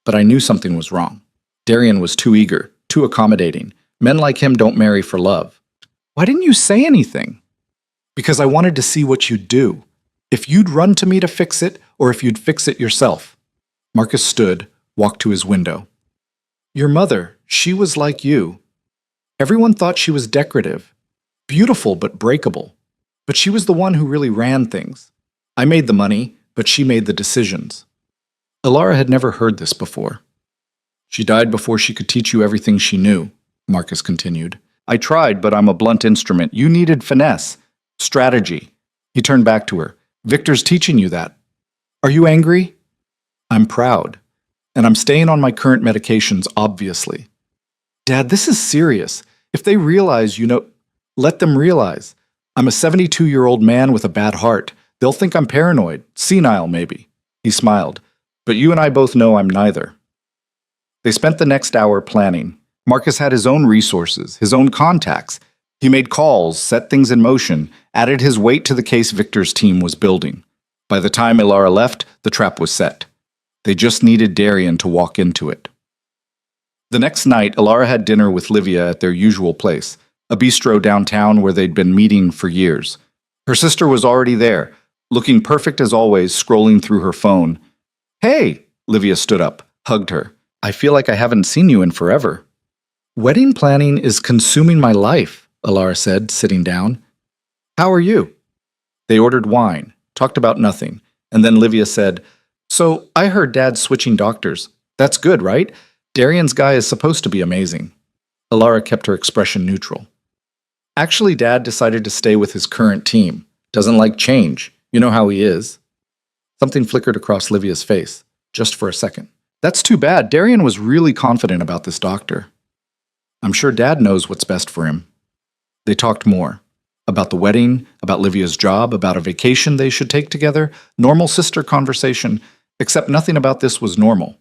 but I knew something was wrong. Darian was too eager, too accommodating. Men like him don't marry for love." "Why didn't you say anything?" "Because I wanted to see what you'd do. If you'd run to me to fix it, or if you'd fix it yourself." Marcus stood, walked to his window. "Your mother, she was like you. Everyone thought she was decorative, beautiful but breakable. But she was the one who really ran things. I made the money, but she made the decisions." Ilara had never heard this before. "She died before she could teach you everything she knew," Marcus continued. "I tried, but I'm a blunt instrument. You needed finesse, strategy." He turned back to her. "Victor's teaching you that. Are you angry?" "I'm proud. And I'm staying on my current medications, obviously." "Dad, this is serious. If they realize, let them realize. I'm a 72-year-old man with a bad heart. They'll think I'm paranoid, senile maybe." He smiled. "But you and I both know I'm neither." They spent the next hour planning. Marcus had his own resources, his own contacts. He made calls, set things in motion, added his weight to the case Victor's team was building. By the time Ilara left, the trap was set. They just needed Darian to walk into it. The next night, Ilara had dinner with Livia at their usual place, a bistro downtown where they'd been meeting for years. Her sister was already there, looking perfect as always, scrolling through her phone. "Hey!" Livia stood up, hugged her. "I feel like I haven't seen you in forever." "Wedding planning is consuming my life," Ilara said, sitting down. "How are you?" They ordered wine, talked about nothing, and then Livia said, "So I heard Dad's switching doctors. That's good, right? Darian's guy is supposed to be amazing." Ilara kept her expression neutral. "Actually, Dad decided to stay with his current team. Doesn't like change. You know how he is." Something flickered across Livia's face, just for a second. "That's too bad. Darian was really confident about this doctor." "I'm sure Dad knows what's best for him." They talked more. About the wedding, about Livia's job, about a vacation they should take together. Normal sister conversation, except nothing about this was normal.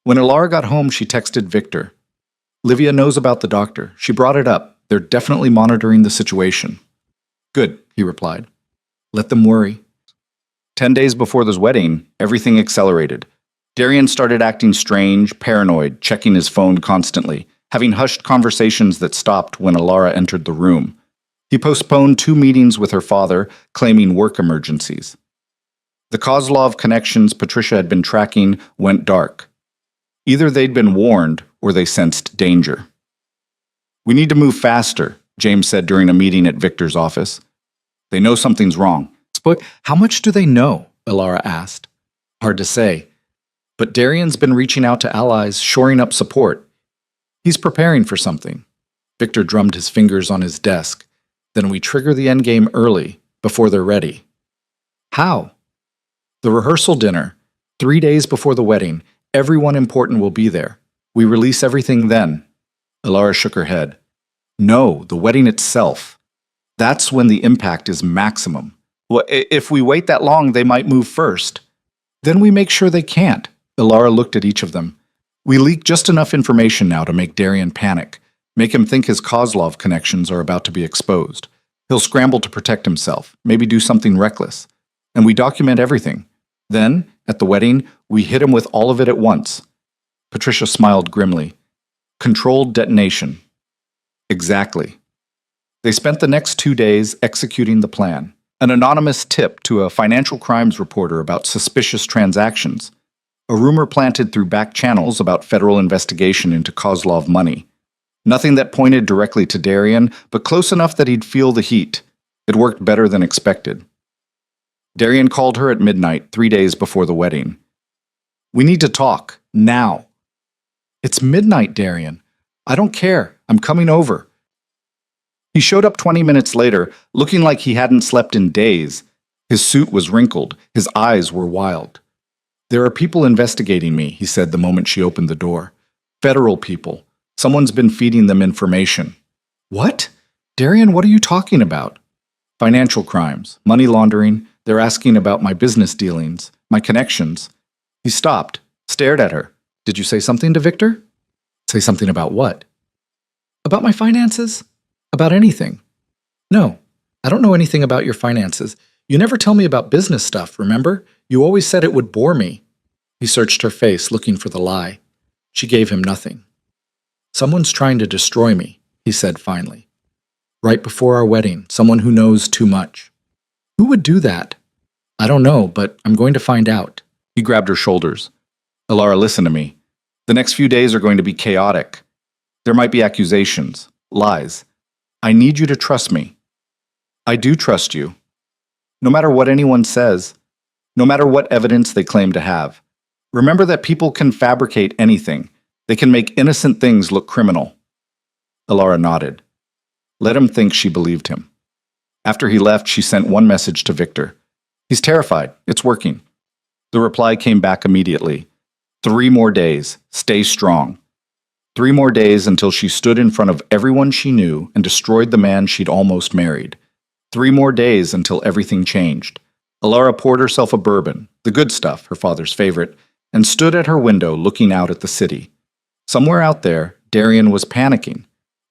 When Ilara got home, she texted Victor. "Livia knows about the doctor. She brought it up. They're definitely monitoring the situation." "Good," he replied. "Let them worry." 10 days before this wedding, everything accelerated. Darian started acting strange, paranoid, checking his phone constantly, having hushed conversations that stopped when Ilara entered the room. He postponed 2 meetings with her father, claiming work emergencies. The Kozlov connections Patricia had been tracking went dark. Either they'd been warned, or they sensed danger. "We need to move faster," James said during a meeting at Victor's office. "They know something's wrong." "But how much do they know?" Ilara asked. "Hard to say. But Darian's been reaching out to allies, shoring up support. He's preparing for something." Victor drummed his fingers on his desk. "Then we trigger the endgame early, before they're ready." "How?" "The rehearsal dinner. 3 days before the wedding. Everyone important will be there. We release everything then." Ilara shook her head. "No, the wedding itself. That's when the impact is maximum. Well, if we wait that long, they might move first. Then we make sure they can't." Ilara looked at each of them. "We leak just enough information now to make Darian panic. Make him think his Kozlov connections are about to be exposed. He'll scramble to protect himself, maybe do something reckless. And we document everything. Then, at the wedding, we hit him with all of it at once." Patricia smiled grimly. "Controlled detonation." "Exactly." They spent the next 2 days executing the plan. An anonymous tip to a financial crimes reporter about suspicious transactions. A rumor planted through back channels about federal investigation into Kozlov money. Nothing that pointed directly to Darian, but close enough that he'd feel the heat. It worked better than expected. Darian called her at midnight, 3 days before the wedding. "We need to talk, now." "It's midnight, Darian. I don't care. I'm coming over." He showed up 20 minutes later, looking like he hadn't slept in days. His suit was wrinkled, his eyes were wild. "There are people investigating me," he said the moment she opened the door. "Federal people. Someone's been feeding them information." "What? Darian, what are you talking about?" "Financial crimes, money laundering. They're asking about my business dealings, my connections." He stopped, stared at her. "Did you say something to Victor?" "Say something about what?" "About my finances? About anything." "No, I don't know anything about your finances. You never tell me about business stuff, remember? You always said it would bore me." He searched her face, looking for the lie. She gave him nothing. "Someone's trying to destroy me," he said finally. "Right before our wedding, someone who knows too much." "Who would do that?" "I don't know, but I'm going to find out." He grabbed her shoulders. "Alara, listen to me. The next few days are going to be chaotic. There might be accusations, lies. I need you to trust me." "I do trust you. No matter what anyone says, no matter what evidence they claim to have. Remember that people can fabricate anything. They can make innocent things look criminal." Alara nodded. Let him think she believed him. After he left, she sent one message to Victor. "He's terrified. It's working." The reply came back immediately. 3 more days. Stay strong. 3 more days until she stood in front of everyone she knew and destroyed the man she'd almost married. 3 more days until everything changed. Alara poured herself a bourbon, the good stuff, her father's favorite, and stood at her window looking out at the city. Somewhere out there, Darian was panicking.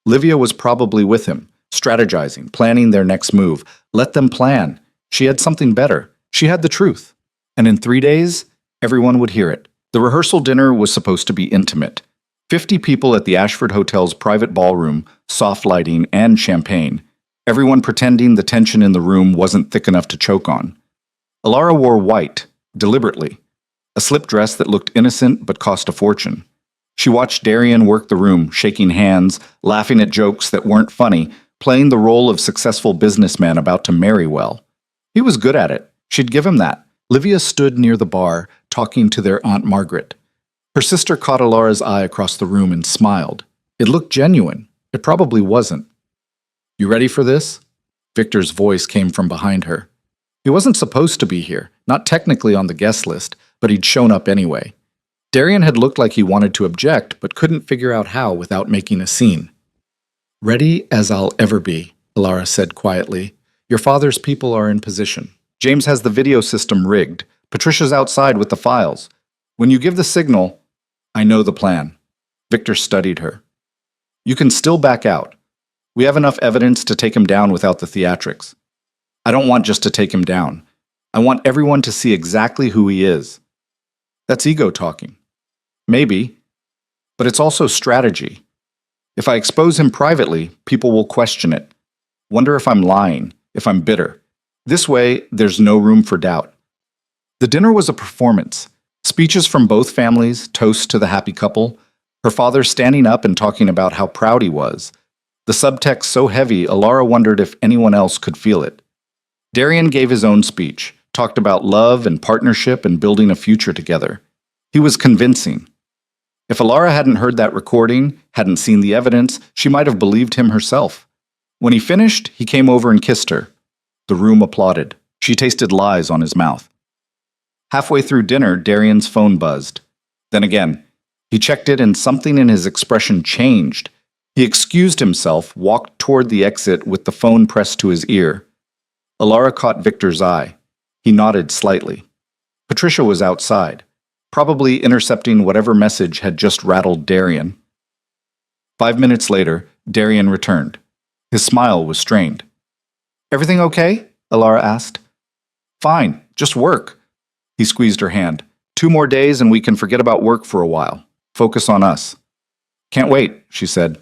Livia was probably with him, strategizing, planning their next move. Let them plan. She had something better. She had the truth. And in 3 days, everyone would hear it. The rehearsal dinner was supposed to be intimate. 50 people at the Ashford Hotel's private ballroom, soft lighting, and champagne. Everyone pretending the tension in the room wasn't thick enough to choke on. Alara wore white, deliberately. A slip dress that looked innocent but cost a fortune. She watched Darian work the room, shaking hands, laughing at jokes that weren't funny, playing the role of successful businessman about to marry well. He was good at it. She'd give him that. Livia stood near the bar, talking to their Aunt Margaret. Her sister caught Alara's eye across the room and smiled. It looked genuine. It probably wasn't. "You ready for this?" Victor's voice came from behind her. He wasn't supposed to be here, not technically on the guest list, but he'd shown up anyway. Darian had looked like he wanted to object, but couldn't figure out how without making a scene. "Ready as I'll ever be," Alara said quietly. "Your father's people are in position. James has the video system rigged. Patricia's outside with the files. When you give the signal, I know the plan." Victor studied her. "You can still back out. We have enough evidence to take him down without the theatrics. I don't want just to take him down. I want everyone to see exactly who he is." That's ego talking. Maybe, but it's also strategy. If I expose him privately, people will question it. Wonder if I'm lying, if I'm bitter. This way, there's no room for doubt. The dinner was a performance. Speeches from both families, toasts to the happy couple, her father standing up and talking about how proud he was. The subtext so heavy, Alara wondered if anyone else could feel it. Darian gave his own speech, talked about love and partnership and building a future together. He was convincing. If Alara hadn't heard that recording, hadn't seen the evidence, she might have believed him herself. When he finished, he came over and kissed her. The room applauded. She tasted lies on his mouth. Halfway through dinner, Darian's phone buzzed. Then again, he checked it and something in his expression changed. He excused himself, walked toward the exit with the phone pressed to his ear. Alara caught Victor's eye. He nodded slightly. Patricia was outside, probably intercepting whatever message had just rattled Darian. 5 minutes later, Darian returned. His smile was strained. "Everything okay?" Alara asked. "Fine, just work." He squeezed her hand. 2 more days and we can forget about work for a while. Focus on us." "Can't wait," she said.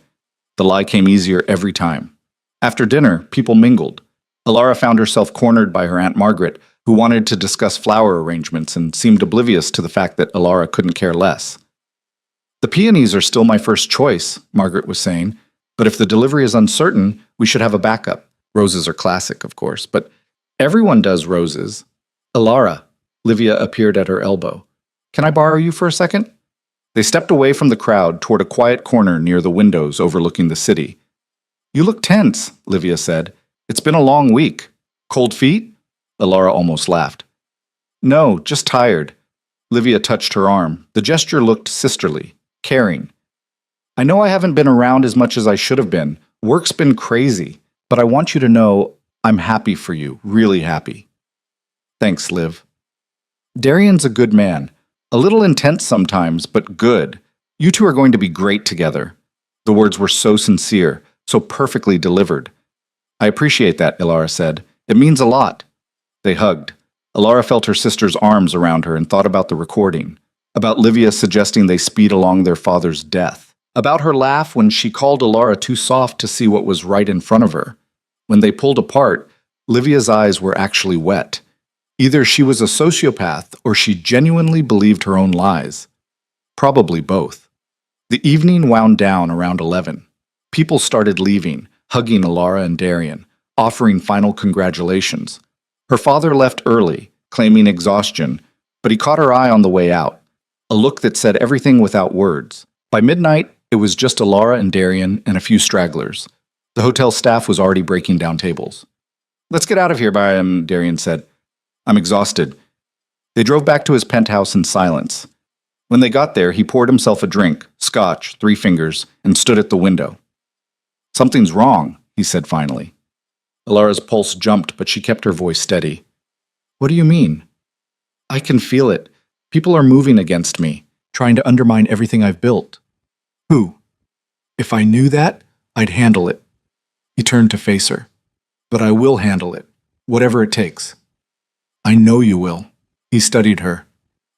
The lie came easier every time. After dinner, people mingled. Alara found herself cornered by her Aunt Margaret, who wanted to discuss flower arrangements and seemed oblivious to the fact that Alara couldn't care less. "The peonies are still my first choice," Margaret was saying, "but if the delivery is uncertain, we should have a backup. Roses are classic, of course, but everyone does roses." "Alara," Livia appeared at her elbow. "Can I borrow you for a second?" They stepped away from the crowd toward a quiet corner near the windows overlooking the city. "You look tense," Livia said. "It's been a long week. Cold feet?" Alara almost laughed. No, just tired. Livia touched her arm. The gesture looked sisterly, caring. I know I haven't been around as much as I should have been. Work's been crazy, but I want you to know I'm happy for you, really happy. Thanks, Liv. Darian's a good man. A little intense sometimes, but good. You two are going to be great together. The words were so sincere, so perfectly delivered. I appreciate that, Ilara said. It means a lot. They hugged. Ilara felt her sister's arms around her and thought about the recording, about Livia suggesting they speed along their father's death, about her laugh when she called Ilara too soft to see what was right in front of her. When they pulled apart, Livia's eyes were actually wet. Either she was a sociopath or she genuinely believed her own lies. Probably both. The evening wound down around 11. People started leaving, hugging Ilara and Darian, offering final congratulations. Her father left early, claiming exhaustion, but he caught her eye on the way out, a look that said everything without words. By midnight, it was just Ilara and Darian and a few stragglers. The hotel staff was already breaking down tables. Let's get out of here, Darian said. I'm exhausted. They drove back to his penthouse in silence. When they got there, he poured himself a drink, scotch, 3 fingers, and stood at the window. Something's wrong, he said finally. Ilara's pulse jumped, but she kept her voice steady. What do you mean? I can feel it. People are moving against me, trying to undermine everything I've built. Who? If I knew that, I'd handle it. He turned to face her. But I will handle it, whatever it takes. I know you will. He studied her.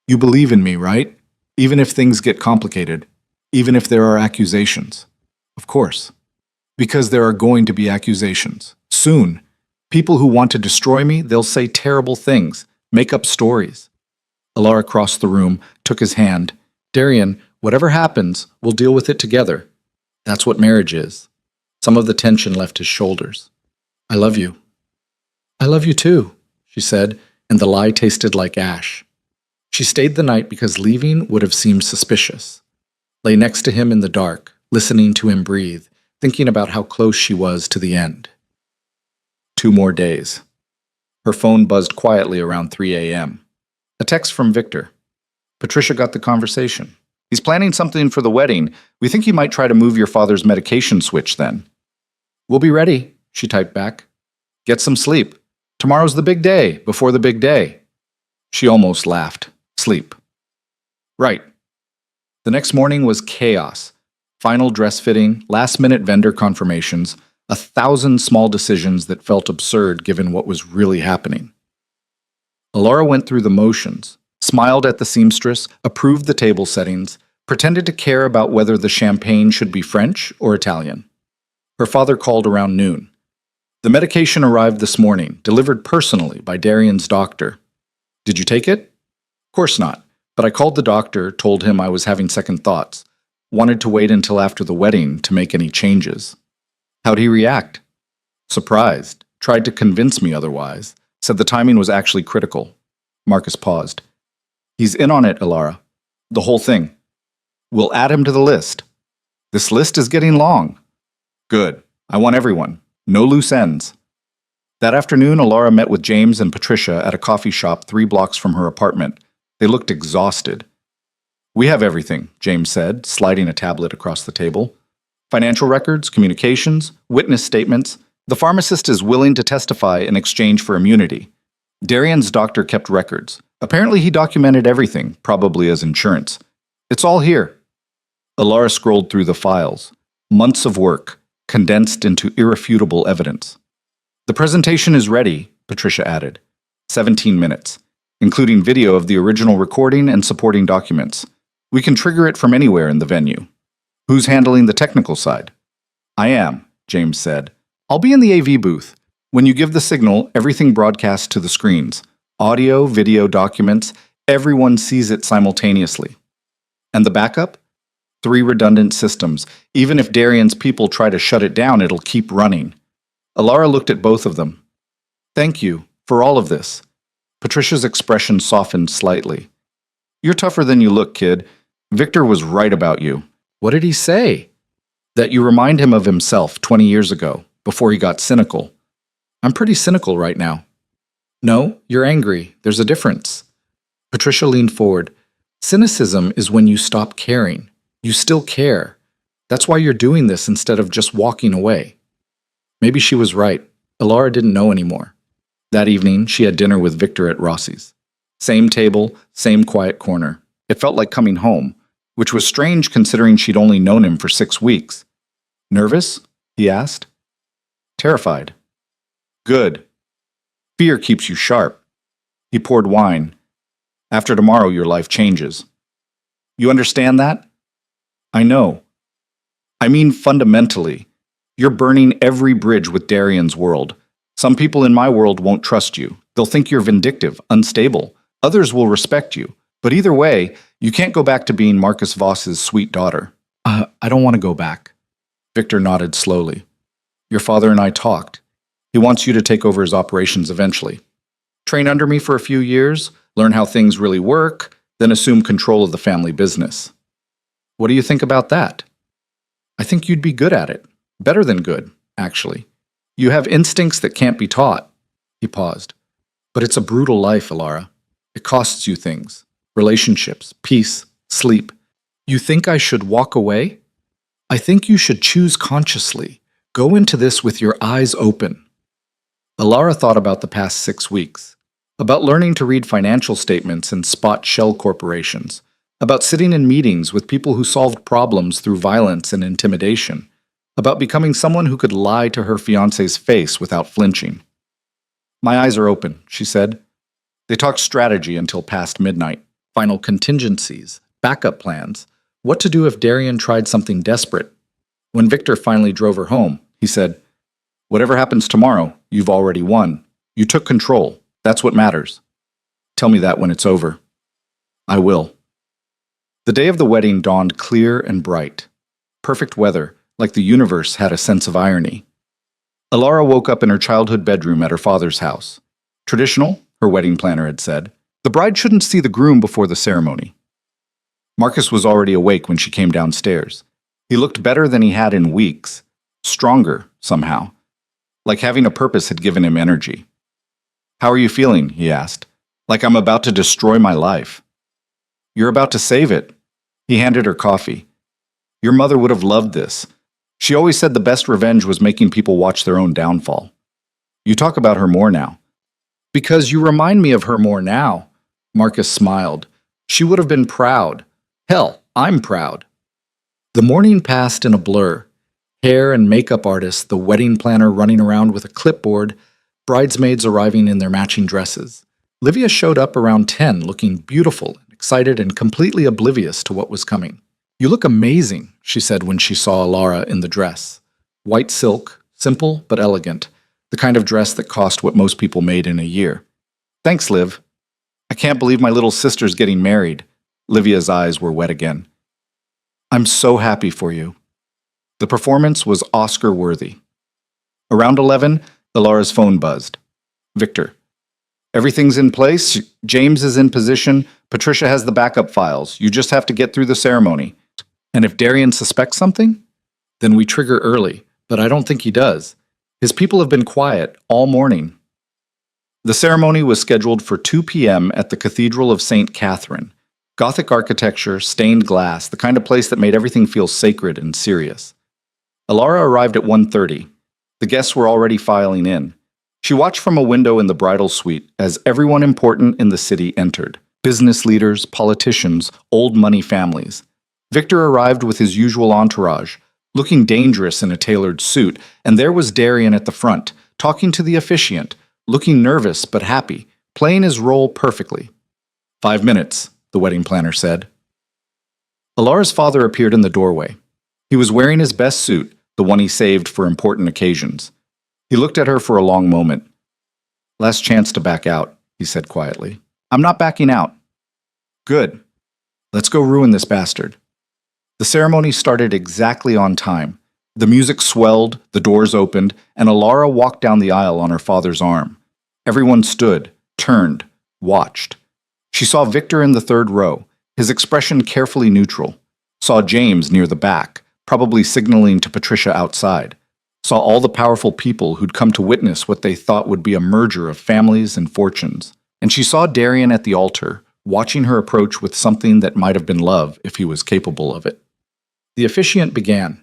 You believe in me, right? Even if things get complicated. Even if there are accusations. Of course. Because there are going to be accusations. Soon. People who want to destroy me, they'll say terrible things, make up stories. Ilara crossed the room, took his hand. Darian, whatever happens, we'll deal with it together. That's what marriage is. Some of the tension left his shoulders. I love you. I love you too, she said, and the lie tasted like ash. She stayed the night because leaving would have seemed suspicious. Lay next to him in the dark, listening to him breathe, thinking about how close she was to the end. 2 more days. Her phone buzzed quietly around 3 a.m. A text from Victor. Patricia got the conversation. He's planning something for the wedding. We think he might try to move your father's medication switch then. We'll be ready, she typed back. Get some sleep. Tomorrow's the big day, before the big day. She almost laughed. Sleep. Right. The next morning was chaos. Final dress fitting, last-minute vendor confirmations, 1,000 small decisions that felt absurd given what was really happening. Ilara went through the motions, smiled at the seamstress, approved the table settings, pretended to care about whether the champagne should be French or Italian. Her father called around noon. The medication arrived this morning, delivered personally by Darian's doctor. Did you take it? Of course not, but I called the doctor, told him I was having second thoughts, wanted to wait until after the wedding to make any changes. How'd he react? Surprised, tried to convince me otherwise, said the timing was actually critical. Marcus paused. He's in on it, Ilara. The whole thing. We'll add him to the list. This list is getting long. Good. I want everyone. No loose ends. That afternoon, Ilara met with James and Patricia at a coffee shop 3 blocks from her apartment. They looked exhausted. We have everything, James said, sliding a tablet across the table. Financial records, communications, witness statements. The pharmacist is willing to testify in exchange for immunity. Darian's doctor kept records. Apparently he documented everything, probably as insurance. It's all here. Ilara scrolled through the files. Months of work, condensed into irrefutable evidence. The presentation is ready, Patricia added. 17 minutes, including video of the original recording and supporting documents. We can trigger it from anywhere in the venue. Who's handling the technical side? I am, James said. I'll be in the AV booth. When you give the signal, everything broadcasts to the screens. Audio, video, documents, everyone sees it simultaneously. And the backup? 3 redundant systems. Even if Darian's people try to shut it down, it'll keep running. Ilara looked at both of them. Thank you for all of this. Patricia's expression softened slightly. You're tougher than you look, kid. Victor was right about you. What did he say? That you remind him of himself 20 years ago, before he got cynical. I'm pretty cynical right now. No, you're angry. There's a difference. Patricia leaned forward. Cynicism is when you stop caring. You still care. That's why you're doing this instead of just walking away. Maybe she was right. Alara didn't know anymore. That evening, she had dinner with Victor at Rossi's. Same table, same quiet corner. It felt like coming home, which was strange considering she'd only known him for 6 weeks. Nervous? He asked. Terrified. Good. Fear keeps you sharp. He poured wine. After tomorrow, your life changes. You understand that? I know. I mean fundamentally. You're burning every bridge with Darian's world. Some people in my world won't trust you. They'll think you're vindictive, unstable. Others will respect you. But either way, you can't go back to being Marcus Voss's sweet daughter. I don't want to go back. Victor nodded slowly. Your father and I talked. He wants you to take over his operations eventually. Train under me for a few years, learn how things really work, then assume control of the family business. What do you think about that? I think you'd be good at it. Better than good, actually. You have instincts that can't be taught. He paused. But it's a brutal life, Alara. It costs you things. Relationships, peace, sleep. You think I should walk away? I think you should choose consciously. Go into this with your eyes open. Alara thought about the past 6 weeks. About learning to read financial statements and spot shell corporations. About sitting in meetings with people who solved problems through violence and intimidation. About becoming someone who could lie to her fiancé's face without flinching. My eyes are open, she said. They talked strategy until past midnight. Final contingencies, backup plans, what to do if Darian tried something desperate. When Victor finally drove her home, he said, Whatever happens tomorrow, you've already won. You took control. That's what matters. Tell me that when it's over. I will. The day of the wedding dawned clear and bright. Perfect weather, like the universe had a sense of irony. Alara woke up in her childhood bedroom at her father's house. Traditional, her wedding planner had said. The bride shouldn't see the groom before the ceremony. Marcus was already awake when she came downstairs. He looked better than he had in weeks. Stronger, somehow. Like having a purpose had given him energy. How are you feeling? He asked. Like I'm about to destroy my life. You're about to save it. He handed her coffee. Your mother would have loved this. She always said the best revenge was making people watch their own downfall. You talk about her more now. Because you remind me of her more now. Marcus smiled. She would have been proud. Hell, I'm proud. The morning passed in a blur. Hair and makeup artists, the wedding planner running around with a clipboard, bridesmaids arriving in their matching dresses. Livia showed up around 10, looking beautiful, excited, and completely oblivious to what was coming. You look amazing, she said when she saw Alara in the dress. White silk, simple but elegant, the kind of dress that cost what most people made in a year. Thanks, Liv. I can't believe my little sister's getting married. Livia's eyes were wet again. I'm so happy for you. The performance was Oscar-worthy. Around 11, Alara's phone buzzed. Victor. Everything's in place. James is in position. Patricia has the backup files. You just have to get through the ceremony. And if Darian suspects something? Then we trigger early, but I don't think he does. His people have been quiet all morning. The ceremony was scheduled for 2 p.m. at the Cathedral of St. Catherine. Gothic architecture, stained glass, the kind of place that made everything feel sacred and serious. Alara arrived at 1:30. The guests were already filing in. She watched from a window in the bridal suite as everyone important in the city entered. Business leaders, politicians, old money families. Victor arrived with his usual entourage, looking dangerous in a tailored suit, and there was Darian at the front, talking to the officiant, looking nervous but happy, playing his role perfectly. 5 minutes, the wedding planner said. Alara's father appeared in the doorway. He was wearing his best suit, the one he saved for important occasions. He looked at her for a long moment. Last chance to back out, he said quietly. I'm not backing out. Good. Let's go ruin this bastard. The ceremony started exactly on time. The music swelled, the doors opened, and Alara walked down the aisle on her father's arm. Everyone stood, turned, watched. She saw Victor in the third row, his expression carefully neutral. Saw James near the back, probably signaling to Patricia outside. saw all the powerful people who'd come to witness what they thought would be a merger of families and fortunes. And she saw Darian at the altar, watching her approach with something that might have been love if he was capable of it. The officiant began.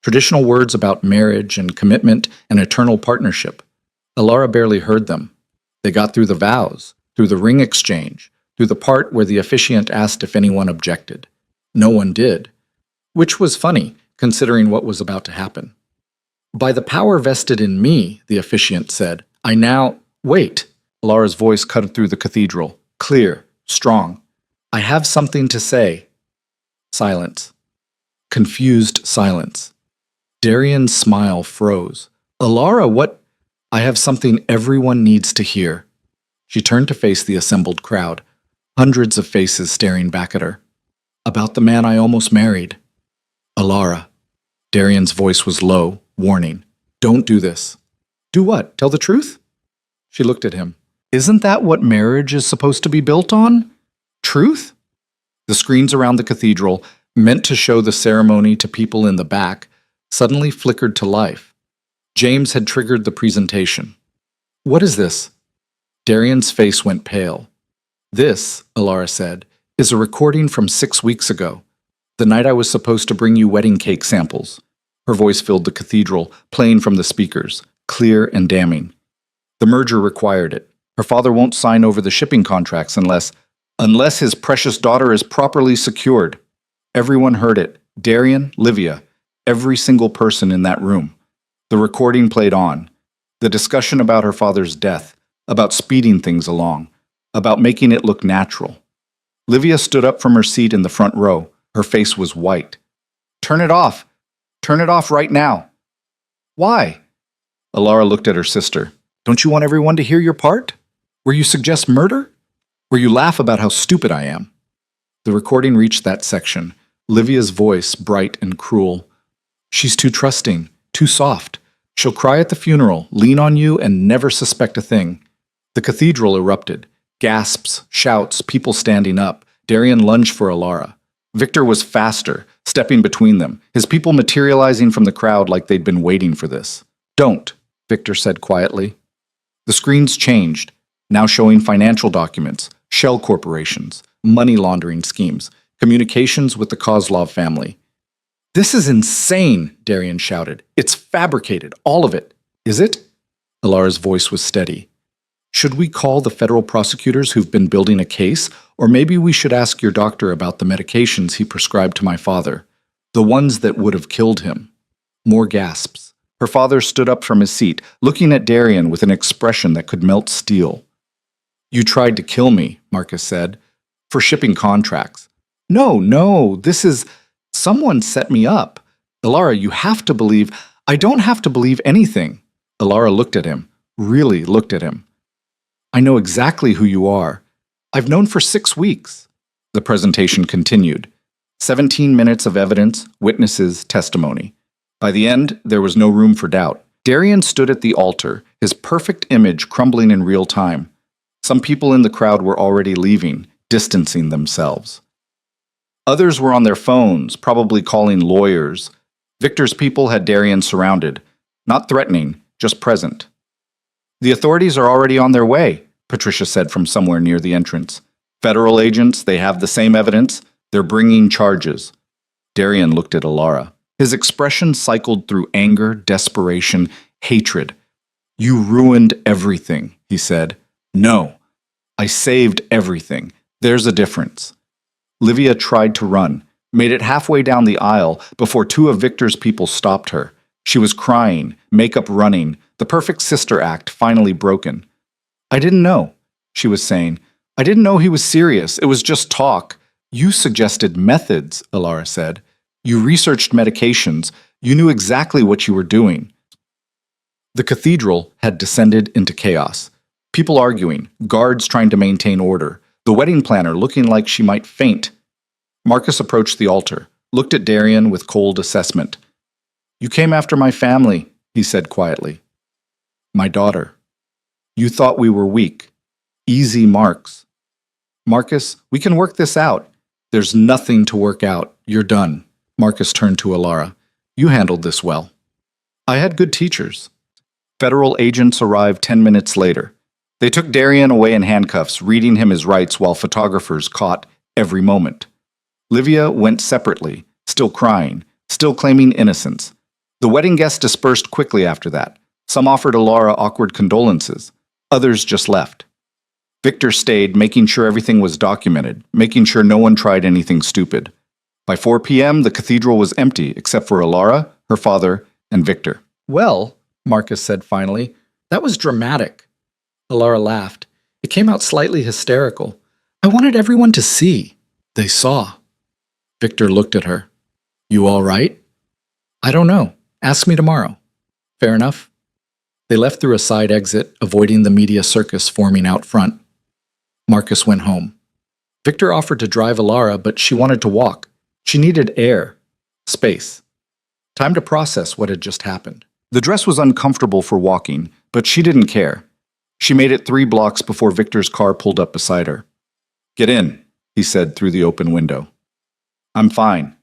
Traditional words about marriage and commitment and eternal partnership. Alara barely heard them. They got through the vows, through the ring exchange, through the part where the officiant asked if anyone objected. No one did, which was funny, considering what was about to happen. By the power vested in me, the officiant said, I now— Wait! Alara's voice cut through the cathedral, clear, strong. I have something to say. Silence. Confused silence. Darian's smile froze. Alara, what— I have something everyone needs to hear. She turned to face the assembled crowd, hundreds of faces staring back at her. About the man I almost married. Alara. Darian's voice was low, warning. Don't do this. Do what? Tell the truth? She looked at him. Isn't that what marriage is supposed to be built on? Truth? The screens around the cathedral, meant to show the ceremony to people in the back, suddenly flickered to life. James had triggered the presentation. What is this? Darian's face went pale. This, Alara said, is a recording from 6 weeks ago, the night I was supposed to bring you wedding cake samples. Her voice filled the cathedral, playing from the speakers, clear and damning. The merger required it. Her father won't sign over the shipping contracts unless his precious daughter is properly secured. Everyone heard it. Darian, Livia, every single person in that room. The recording played on. The discussion about her father's death, about speeding things along, about making it look natural. Livia stood up from her seat in the front row. Her face was white. Turn it off. Turn it off right now. Why? Alara looked at her sister. Don't you want everyone to hear your part? Where you suggest murder? Where you laugh about how stupid I am? The recording reached that section. Livia's voice, bright and cruel. She's too trusting, too soft. She'll cry at the funeral, lean on you, and never suspect a thing. The cathedral erupted. Gasps, shouts, people standing up. Darian lunged for Alara. Victor was faster, stepping between them, his people materializing from the crowd like they'd been waiting for this. Don't, Victor said quietly. The screens changed, now showing financial documents, shell corporations, money laundering schemes, communications with the Kozlov family. This is insane, Darian shouted. It's fabricated, all of it. Is it? Alara's voice was steady. Should we call the federal prosecutors who've been building a case, or maybe we should ask your doctor about the medications he prescribed to my father, the ones that would have killed him? More gasps. Her father stood up from his seat, looking at Darian with an expression that could melt steel. You tried to kill me, Marcus said, for shipping contracts. No, this is— someone set me up. Alara, you have to believe— I don't have to believe anything. Alara looked at him, really looked at him. I know exactly who you are. I've known for 6 weeks. The presentation continued. 17 minutes of evidence, witnesses, testimony. By the end, there was no room for doubt. Darian stood at the altar, his perfect image crumbling in real time. Some people in the crowd were already leaving, distancing themselves. Others were on their phones, probably calling lawyers. Victor's people had Darian surrounded, not threatening, just present. The authorities are already on their way, Patricia said from somewhere near the entrance. Federal agents, they have the same evidence. They're bringing charges. Darian looked at Alara. His expression cycled through anger, desperation, hatred. You ruined everything, he said. No, I saved everything. There's a difference. Livia tried to run, made it halfway down the aisle before 2 of Victor's people stopped her. She was crying, makeup running, the perfect sister act finally broken. I didn't know, she was saying. I didn't know he was serious. It was just talk. You suggested methods, Alara said. You researched medications. You knew exactly what you were doing. The cathedral had descended into chaos. People arguing, guards trying to maintain order, the wedding planner looking like she might faint. Marcus approached the altar, looked at Darian with cold assessment. You came after my family, he said quietly. My daughter. You thought we were weak. Easy marks. Marcus, we can work this out. There's nothing to work out. You're done. Marcus turned to Alara. You handled this well. I had good teachers. Federal agents arrived 10 minutes later. They took Darian away in handcuffs, reading him his rights while photographers caught every moment. Livia went separately, still crying, still claiming innocence. The wedding guests dispersed quickly after that. Some offered Alara awkward condolences. Others just left. Victor stayed, making sure everything was documented, making sure no one tried anything stupid. By 4 p.m., the cathedral was empty, except for Alara, her father, and Victor. Well, Marcus said finally, that was dramatic. Alara laughed. It came out slightly hysterical. I wanted everyone to see. They saw. Victor looked at her. You all right? I don't know. Ask me tomorrow. Fair enough. They left through a side exit, avoiding the media circus forming out front. Marcus went home. Victor offered to drive Alara, but she wanted to walk. She needed air, space, time to process what had just happened. The dress was uncomfortable for walking, but she didn't care. She made it 3 blocks before Victor's car pulled up beside her. Get in, he said through the open window. I'm fine.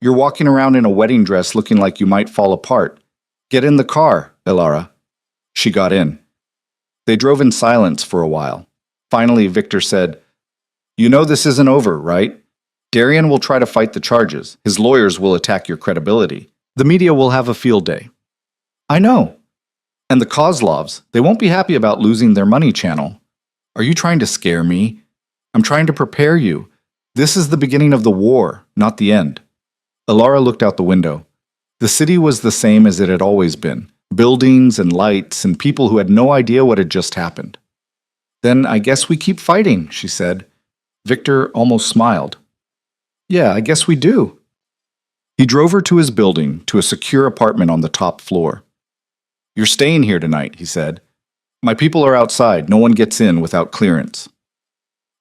You're walking around in a wedding dress looking like you might fall apart. Get in the car, Alara. She got in. They drove in silence for a while. Finally, Victor said, You know this isn't over, right? Darian will try to fight the charges. His lawyers will attack your credibility. The media will have a field day. I know. And the Kozlovs, they won't be happy about losing their money channel. Are you trying to scare me? I'm trying to prepare you. This is the beginning of the war, not the end. Alara looked out the window. The city was the same as it had always been. Buildings and lights and people who had no idea what had just happened. Then I guess we keep fighting, she said. Victor almost smiled. Yeah, I guess we do. He drove her to his building, to a secure apartment on the top floor. You're staying here tonight, he said. My people are outside. No one gets in without clearance.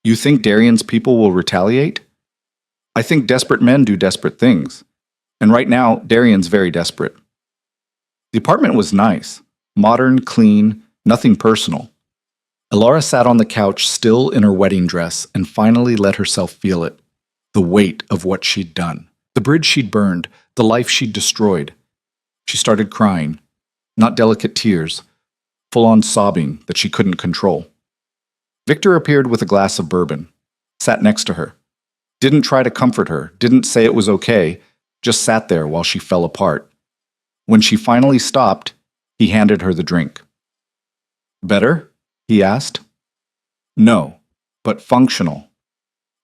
You think Darian's people will retaliate? I think desperate men do desperate things. And right now, Darian's very desperate. The apartment was nice. Modern, clean, nothing personal. Alara sat on the couch, still in her wedding dress, and finally let herself feel it. The weight of what she'd done. The bridge she'd burned. The life she'd destroyed. She started crying. Not delicate tears. Full-on sobbing that she couldn't control. Victor appeared with a glass of bourbon. Sat next to her. Didn't try to comfort her. Didn't say it was okay. Just sat there while she fell apart. When she finally stopped, he handed her the drink. Better? He asked. No, but functional.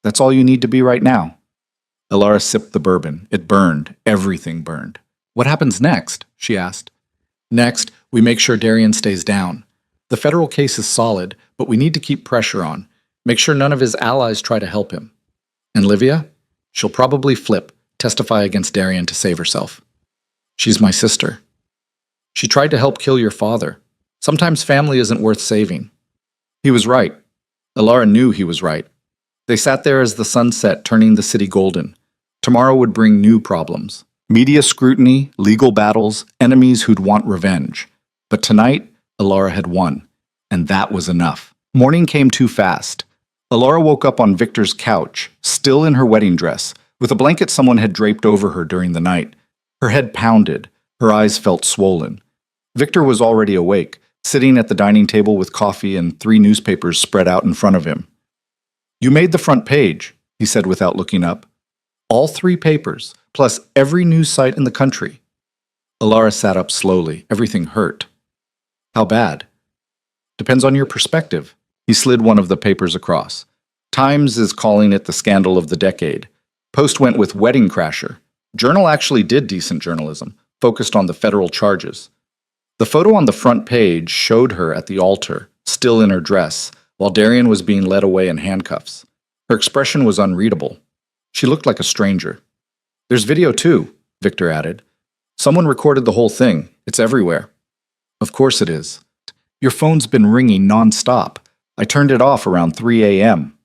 That's all you need to be right now. Alara sipped the bourbon. It burned. Everything burned. What happens next? She asked. Next, we make sure Darian stays down. The federal case is solid, but we need to keep pressure on. Make sure none of his allies try to help him. And Livia? She'll probably flip, testify against Darian to save herself. She's my sister. She tried to help kill your father. Sometimes family isn't worth saving. He was right. Alara knew he was right. They sat there as the sun set, turning the city golden. Tomorrow would bring new problems. Media scrutiny, legal battles, enemies who'd want revenge. But tonight, Alara had won. And that was enough. Morning came too fast. Alara woke up on Victor's couch, still in her wedding dress, with a blanket someone had draped over her during the night. Her head pounded. Her eyes felt swollen. Victor was already awake, sitting at the dining table with coffee and 3 newspapers spread out in front of him. You made the front page, he said without looking up. All 3 papers, plus every news site in the country. Alara sat up slowly. Everything hurt. How bad? Depends on your perspective. He slid one of the papers across. Times is calling it the scandal of the decade. Post went with wedding crasher. Journal actually did decent journalism, focused on the federal charges. The photo on the front page showed her at the altar, still in her dress, while Darian was being led away in handcuffs. Her expression was unreadable. She looked like a stranger. There's video too, Victor added. Someone recorded the whole thing. It's everywhere. Of course it is. Your phone's been ringing non-stop. I turned it off around 3 a.m.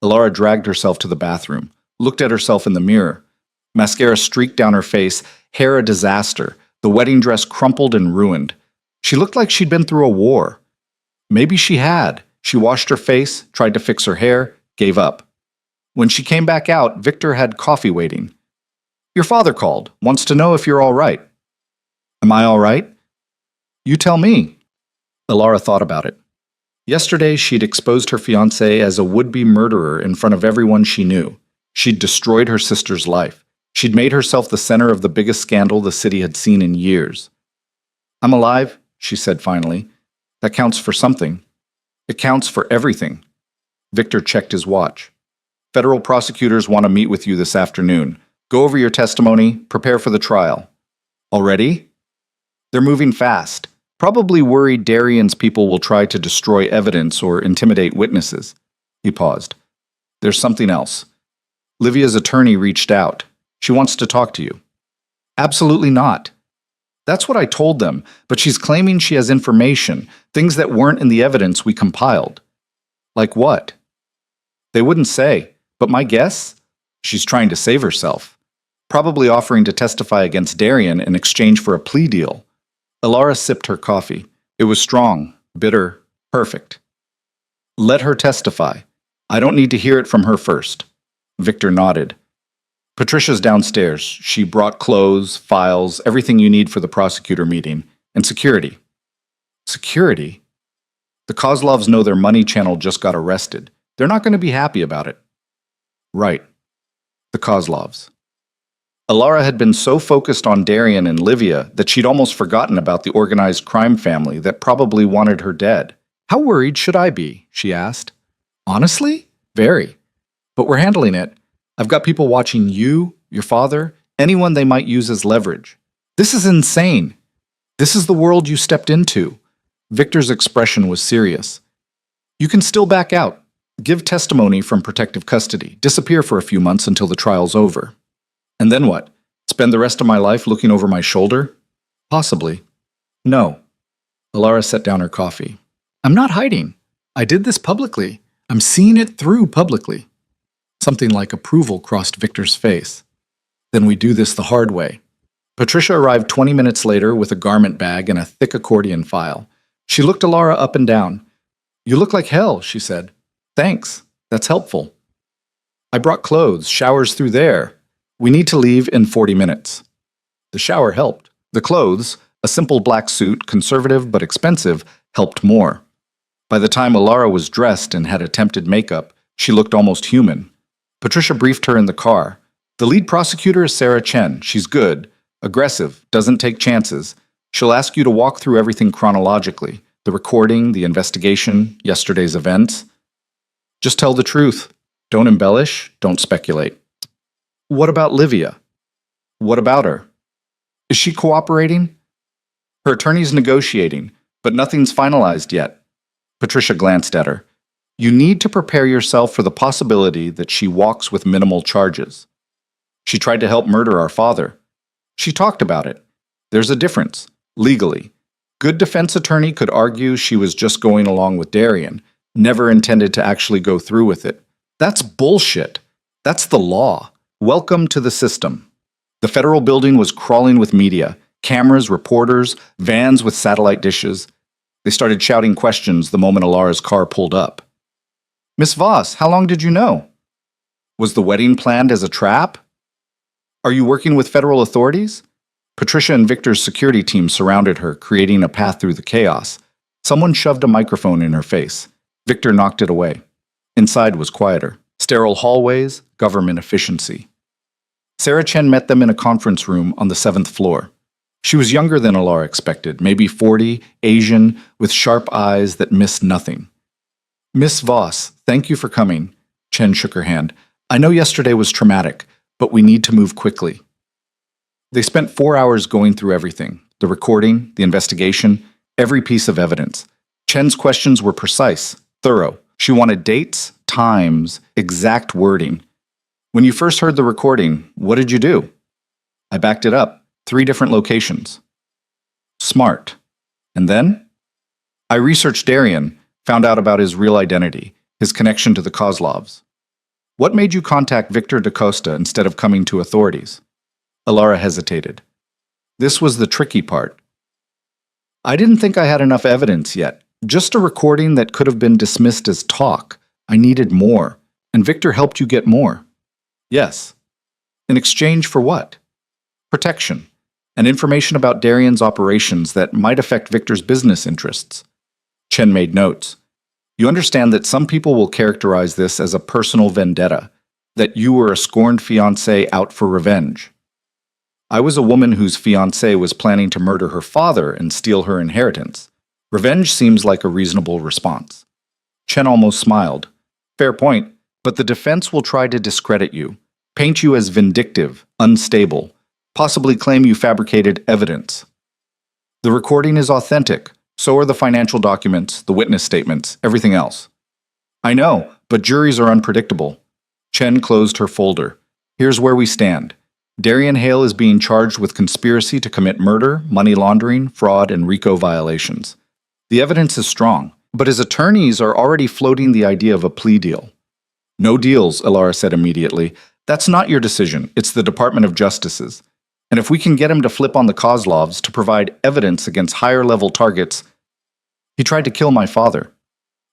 Alara dragged herself to the bathroom, looked at herself in the mirror. Mascara streaked down her face, hair a disaster, the wedding dress crumpled and ruined. She looked like she'd been through a war. Maybe she had. She washed her face, tried to fix her hair, gave up. When she came back out, Victor had coffee waiting. Your father called, wants to know if you're all right. Am I all right? You tell me. Alara thought about it. Yesterday, she'd exposed her fiancé as a would-be murderer in front of everyone she knew. She'd destroyed her sister's life. She'd made herself the center of the biggest scandal the city had seen in years. I'm alive, she said finally. That counts for something. It counts for everything. Victor checked his watch. Federal prosecutors want to meet with you this afternoon. Go over your testimony, prepare for the trial. Already? They're moving fast. Probably worried Darian's people will try to destroy evidence or intimidate witnesses. He paused. There's something else. Livia's attorney reached out. She wants to talk to you. Absolutely not. That's what I told them, but she's claiming she has information, things that weren't in the evidence we compiled. Like what? They wouldn't say, but my guess? She's trying to save herself. Probably offering to testify against Darian in exchange for a plea deal. Alara sipped her coffee. It was strong, bitter, perfect. Let her testify. I don't need to hear it from her first. Victor nodded. Patricia's downstairs. She brought clothes, files, everything you need for the prosecutor meeting, and security. Security? The Kozlovs know their money channel just got arrested. They're not going to be happy about it. Right. The Kozlovs. Alara had been so focused on Darian and Livia that she'd almost forgotten about the organized crime family that probably wanted her dead. How worried should I be? She asked. Honestly? Very. But we're handling it. I've got people watching you, your father, anyone they might use as leverage. This is insane. This is the world you stepped into. Victor's expression was serious. You can still back out. Give testimony from protective custody. Disappear for a few months until the trial's over. And then what? Spend the rest of my life looking over my shoulder? Possibly. No. Alara set down her coffee. I'm not hiding. I did this publicly. I'm seeing it through publicly. Something like approval crossed Victor's face. Then we do this the hard way. Patricia arrived 20 minutes later with a garment bag and a thick accordion file. She looked Alara up and down. You look like hell, she said. Thanks. That's helpful. I brought clothes, showers through there. We need to leave in 40 minutes. The shower helped. The clothes, a simple black suit, conservative but expensive, helped more. By the time Alara was dressed and had attempted makeup, she looked almost human. Patricia briefed her in the car. The lead prosecutor is Sarah Chen. She's good, aggressive, doesn't take chances. She'll ask you to walk through everything chronologically. The recording, the investigation, yesterday's events. Just tell the truth. Don't embellish, don't speculate. What about Livia? What about her? Is she cooperating? Her attorney's negotiating, but nothing's finalized yet. Patricia glanced at her. You need to prepare yourself for the possibility that she walks with minimal charges. She tried to help murder our father. She talked about it. There's a difference, legally. Good defense attorney could argue she was just going along with Darian, never intended to actually go through with it. That's bullshit. That's the law. Welcome to the system. The federal building was crawling with media, cameras, reporters, vans with satellite dishes. They started shouting questions the moment Alara's car pulled up. Miss Voss, how long did you know? Was the wedding planned as a trap? Are you working with federal authorities? Patricia and Victor's security team surrounded her, creating a path through the chaos. Someone shoved a microphone in her face. Victor knocked it away. Inside was quieter. Sterile hallways, government efficiency. Sarah Chen met them in a conference room on the 7th floor. She was younger than Alara expected, maybe 40, Asian, with sharp eyes that missed nothing. Miss Voss, thank you for coming. Chen shook her hand. I know yesterday was traumatic, but we need to move quickly. They spent 4 hours going through everything, the recording, the investigation, every piece of evidence. Chen's questions were precise, thorough. She wanted dates, times, exact wording. When you first heard the recording, what did you do? I backed it up, 3 different locations. Smart. And then? I researched Darian, found out about his real identity, his connection to the Kozlovs. What made you contact Victor da Costa instead of coming to authorities? Alara hesitated. This was the tricky part. I didn't think I had enough evidence yet. Just a recording that could have been dismissed as talk. I needed more, and Victor helped you get more. Yes. In exchange for what? Protection. and information about Darian's operations that might affect Victor's business interests. Chen made notes. You understand that some people will characterize this as a personal vendetta, that you were a scorned fiancé out for revenge. I was a woman whose fiancé was planning to murder her father and steal her inheritance. Revenge seems like a reasonable response. Chen almost smiled. Fair point, but the defense will try to discredit you, paint you as vindictive, unstable, possibly claim you fabricated evidence. The recording is authentic, so are the financial documents, the witness statements, everything else. I know, but juries are unpredictable. Chen closed her folder. Here's where we stand. Darian Hale is being charged with conspiracy to commit murder, money laundering, fraud, and RICO violations. The evidence is strong, but his attorneys are already floating the idea of a plea deal. No deals, Ilara said immediately. That's not your decision. It's the Department of Justice's. And if we can get him to flip on the Kozlovs to provide evidence against higher-level targets, he tried to kill my father.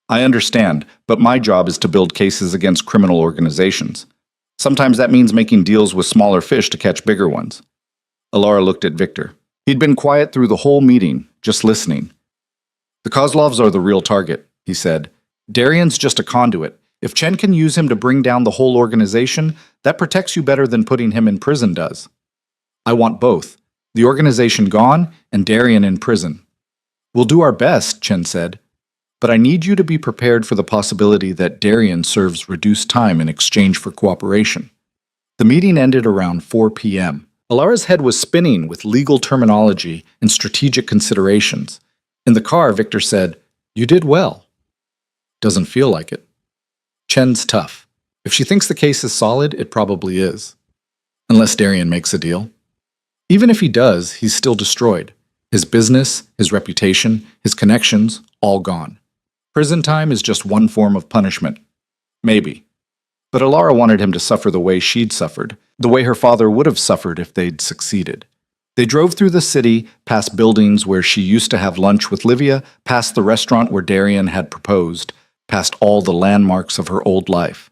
I understand, but my job is to build cases against criminal organizations. Sometimes that means making deals with smaller fish to catch bigger ones. Ilara looked at Victor. He'd been quiet through the whole meeting, just listening. The Kozlovs are the real target, he said. Darian's just a conduit. If Chen can use him to bring down the whole organization, that protects you better than putting him in prison does. I want both. The organization gone and Darian in prison. We'll do our best, Chen said. But I need you to be prepared for the possibility that Darian serves reduced time in exchange for cooperation. The meeting ended around 4 p.m. Ilara's head was spinning with legal terminology and strategic considerations. In the car, Victor said, "You did well." Doesn't feel like it. Chen's tough. If she thinks the case is solid, it probably is. Unless Darian makes a deal. Even if he does, he's still destroyed. His business, his reputation, his connections, all gone. Prison time is just one form of punishment. Maybe. But Ilara wanted him to suffer the way she'd suffered, the way her father would have suffered if they'd succeeded. They drove through the city, past buildings where she used to have lunch with Livia, past the restaurant where Darian had proposed, past all the landmarks of her old life.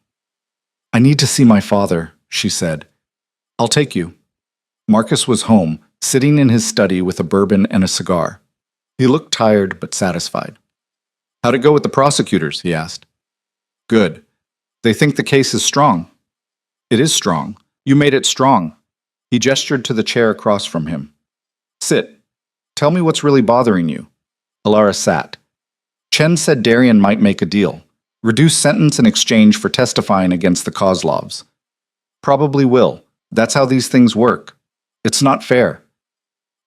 "I need to see my father," she said. "I'll take you." Marcus was home, sitting in his study with a bourbon and a cigar. He looked tired but satisfied. "How'd it go with the prosecutors?" he asked. "Good. They think the case is strong." "It is strong. You made it strong." He gestured to the chair across from him. "Sit. Tell me what's really bothering you." Ilara sat. Chen said Darian might make a deal. Reduce sentence in exchange for testifying against the Kozlovs. Probably will. That's how these things work. It's not fair.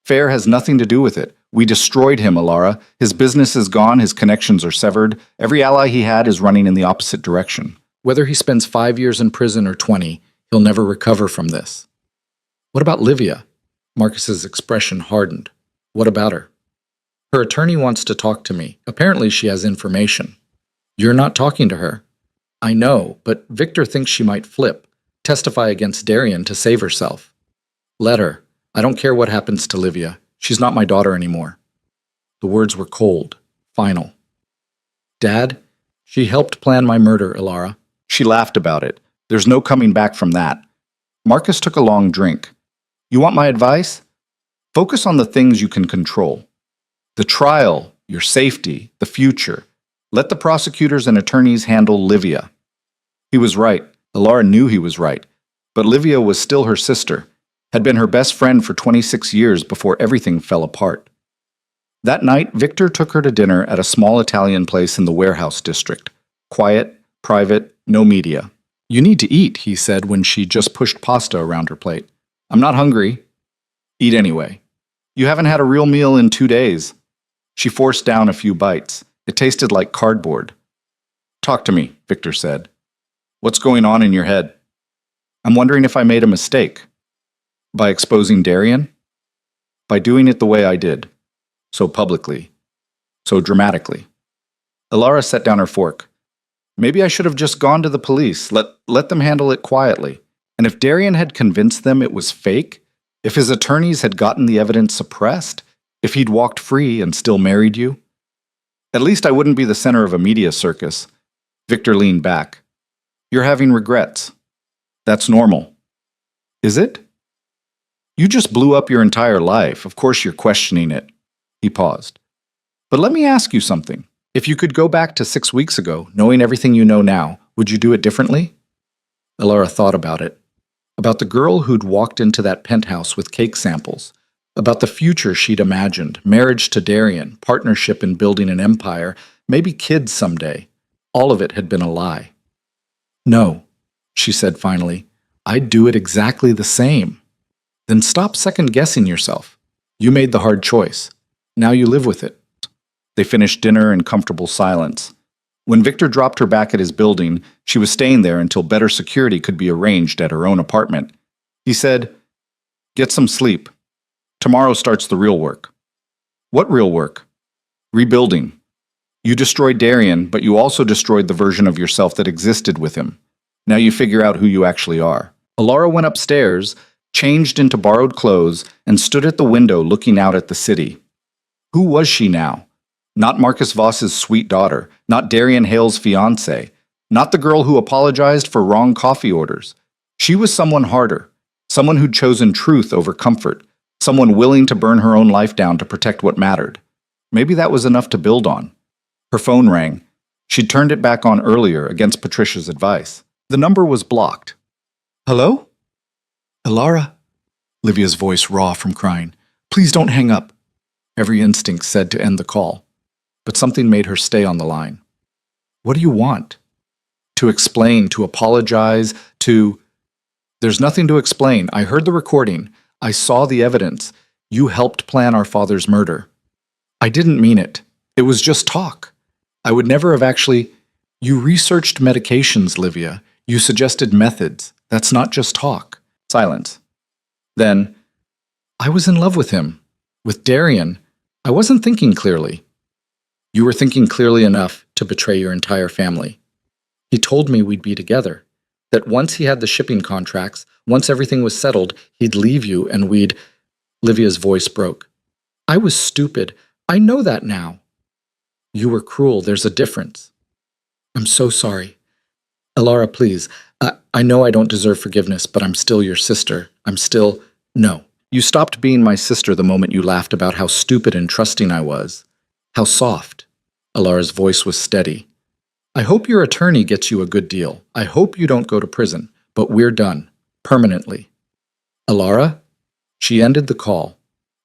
Fair has nothing to do with it. We destroyed him, Ilara. His business is gone, his connections are severed. Every ally he had is running in the opposite direction. Whether he spends 5 years in prison or 20, he'll never recover from this. What about Livia? Marcus's expression hardened. What about her? Her attorney wants to talk to me. Apparently she has information. You're not talking to her. I know, but Victor thinks she might flip, testify against Darian to save herself. Let her. I don't care what happens to Livia. She's not my daughter anymore. The words were cold, final. Dad, she helped plan my murder, Ilara. She laughed about it. There's no coming back from that. Marcus took a long drink. You want my advice? Focus on the things you can control. The trial, your safety, the future. Let the prosecutors and attorneys handle Livia. He was right. Ilara knew he was right. But Livia was still her sister, had been her best friend for 26 years before everything fell apart. That night, Victor took her to dinner at a small Italian place in the warehouse district. Quiet, private, no media. You need to eat, he said when she just pushed pasta around her plate. I'm not hungry. Eat anyway. You haven't had a real meal in 2 days. She forced down a few bites. It tasted like cardboard. Talk to me, Victor said. What's going on in your head? I'm wondering if I made a mistake. By exposing Darian? By doing it the way I did. So publicly. So dramatically. Ilara set down her fork. Maybe I should have just gone to the police. Let them handle it quietly. And if Darian had convinced them it was fake, if his attorneys had gotten the evidence suppressed, if he'd walked free and still married you, at least I wouldn't be the center of a media circus. Victor leaned back. You're having regrets. That's normal. Is it? You just blew up your entire life. Of course you're questioning it. He paused. But let me ask you something. If you could go back to 6 weeks ago, knowing everything you know now, would you do it differently? Alara thought about it. About the girl who'd walked into that penthouse with cake samples. About the future she'd imagined, marriage to Darian, partnership in building an empire, maybe kids someday. All of it had been a lie. No, she said finally. I'd do it exactly the same. Then stop second-guessing yourself. You made the hard choice. Now you live with it. They finished dinner in comfortable silence. When Victor dropped her back at his building, she was staying there until better security could be arranged at her own apartment. He said, "Get some sleep. Tomorrow starts the real work." "What real work?" "Rebuilding. You destroyed Darian, but you also destroyed the version of yourself that existed with him. Now you figure out who you actually are." Alara went upstairs, changed into borrowed clothes, and stood at the window looking out at the city. Who was she now? Not Marcus Voss's sweet daughter, not Darian Hale's fiancée, not the girl who apologized for wrong coffee orders. She was someone harder, someone who'd chosen truth over comfort, someone willing to burn her own life down to protect what mattered. Maybe that was enough to build on. Her phone rang. She'd turned it back on earlier against Patricia's advice. The number was blocked. "Hello?" "Alara?" Livia's voice raw from crying. "Please don't hang up." Every instinct said to end the call, but something made her stay on the line. "What do you want?" "To explain, to apologize, to—" "There's nothing to explain. I heard the recording. I saw the evidence. You helped plan our father's murder." "I didn't mean it. It was just talk. I would never have actually—" "You researched medications, Livia. You suggested methods. That's not just talk." Silence. Then, "I was in love with him. With Darian. I wasn't thinking clearly." "You were thinking clearly enough to betray your entire family. He told me we'd be together. That once he had the shipping contracts, once everything was settled, he'd leave you and we'd—" Livia's voice broke. "I was stupid. I know that now." "You were cruel. There's a difference." "I'm so sorry. Alara, please. I know I don't deserve forgiveness, but I'm still your sister. I'm still—" "No. You stopped being my sister the moment you laughed about how stupid and trusting I was. How soft." Alara's voice was steady. "I hope your attorney gets you a good deal. I hope you don't go to prison. But we're done. Permanently." "Alara?" She ended the call.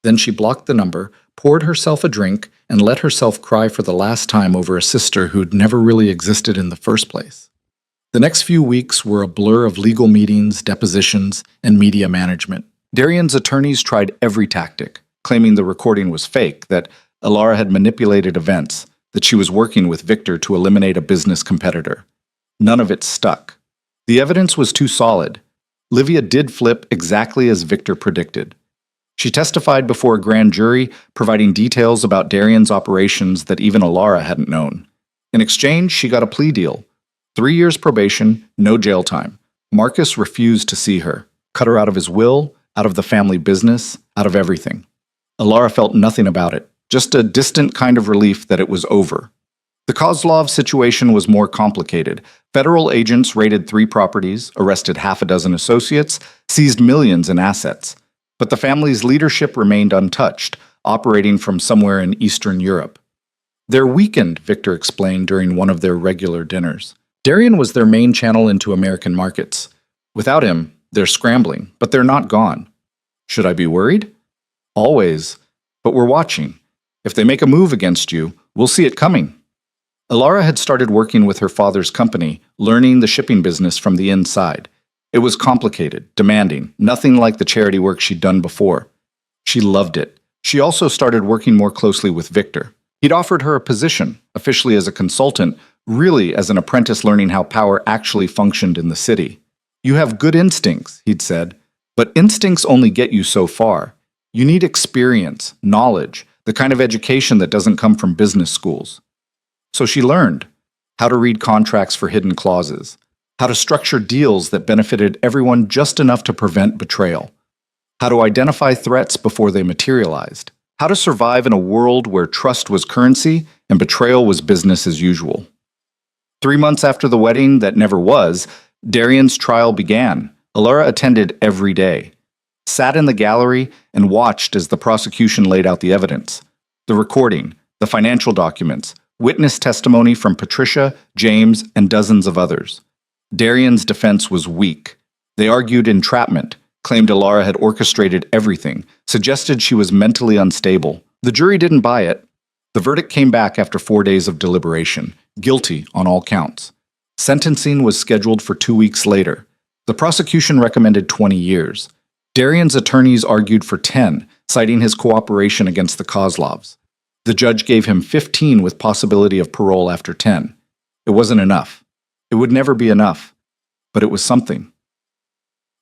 Then she blocked the number, poured herself a drink, and let herself cry for the last time over a sister who'd never really existed in the first place. The next few weeks were a blur of legal meetings, depositions, and media management. Darian's attorneys tried every tactic, claiming the recording was fake, that Alara had manipulated events, that she was working with Victor to eliminate a business competitor. None of it stuck. The evidence was too solid. Livia did flip exactly as Victor predicted. She testified before a grand jury, providing details about Darian's operations that even Alara hadn't known. In exchange, she got a plea deal. 3 years probation, no jail time. Marcus refused to see her, cut her out of his will, out of the family business, out of everything. Alara felt nothing about it, just a distant kind of relief that it was over. The Kozlov situation was more complicated. Federal agents raided 3 properties, arrested half a dozen associates, seized millions in assets. But the family's leadership remained untouched, operating from somewhere in Eastern Europe. "They're weakened," Victor explained during one of their regular dinners. "Darian was their main channel into American markets. Without him, they're scrambling, but they're not gone." "Should I be worried?" "Always. But we're watching. If they make a move against you, we'll see it coming." Alara had started working with her father's company, learning the shipping business from the inside. It was complicated, demanding, nothing like the charity work she'd done before. She loved it. She also started working more closely with Victor. He'd offered her a position, officially as a consultant, really as an apprentice learning how power actually functioned in the city. "You have good instincts," he'd said, "but instincts only get you so far. You need experience, knowledge, the kind of education that doesn't come from business schools." So she learned how to read contracts for hidden clauses, how to structure deals that benefited everyone just enough to prevent betrayal, how to identify threats before they materialized, how to survive in a world where trust was currency and betrayal was business as usual. 3 months after the wedding that never was, Darian's trial began. Alara attended every day. sat in the gallery, and watched as the prosecution laid out the evidence. The recording, the financial documents, witness testimony from Patricia, James, and dozens of others. Darian's defense was weak. They argued entrapment, claimed Alara had orchestrated everything, suggested she was mentally unstable. The jury didn't buy it. The verdict came back after 4 days of deliberation, guilty on all counts. Sentencing was scheduled for 2 weeks later. The prosecution recommended 20 years. Darian's attorneys argued for 10, citing his cooperation against the Kozlovs. The judge gave him 15 with possibility of parole after 10. It wasn't enough. It would never be enough. But it was something.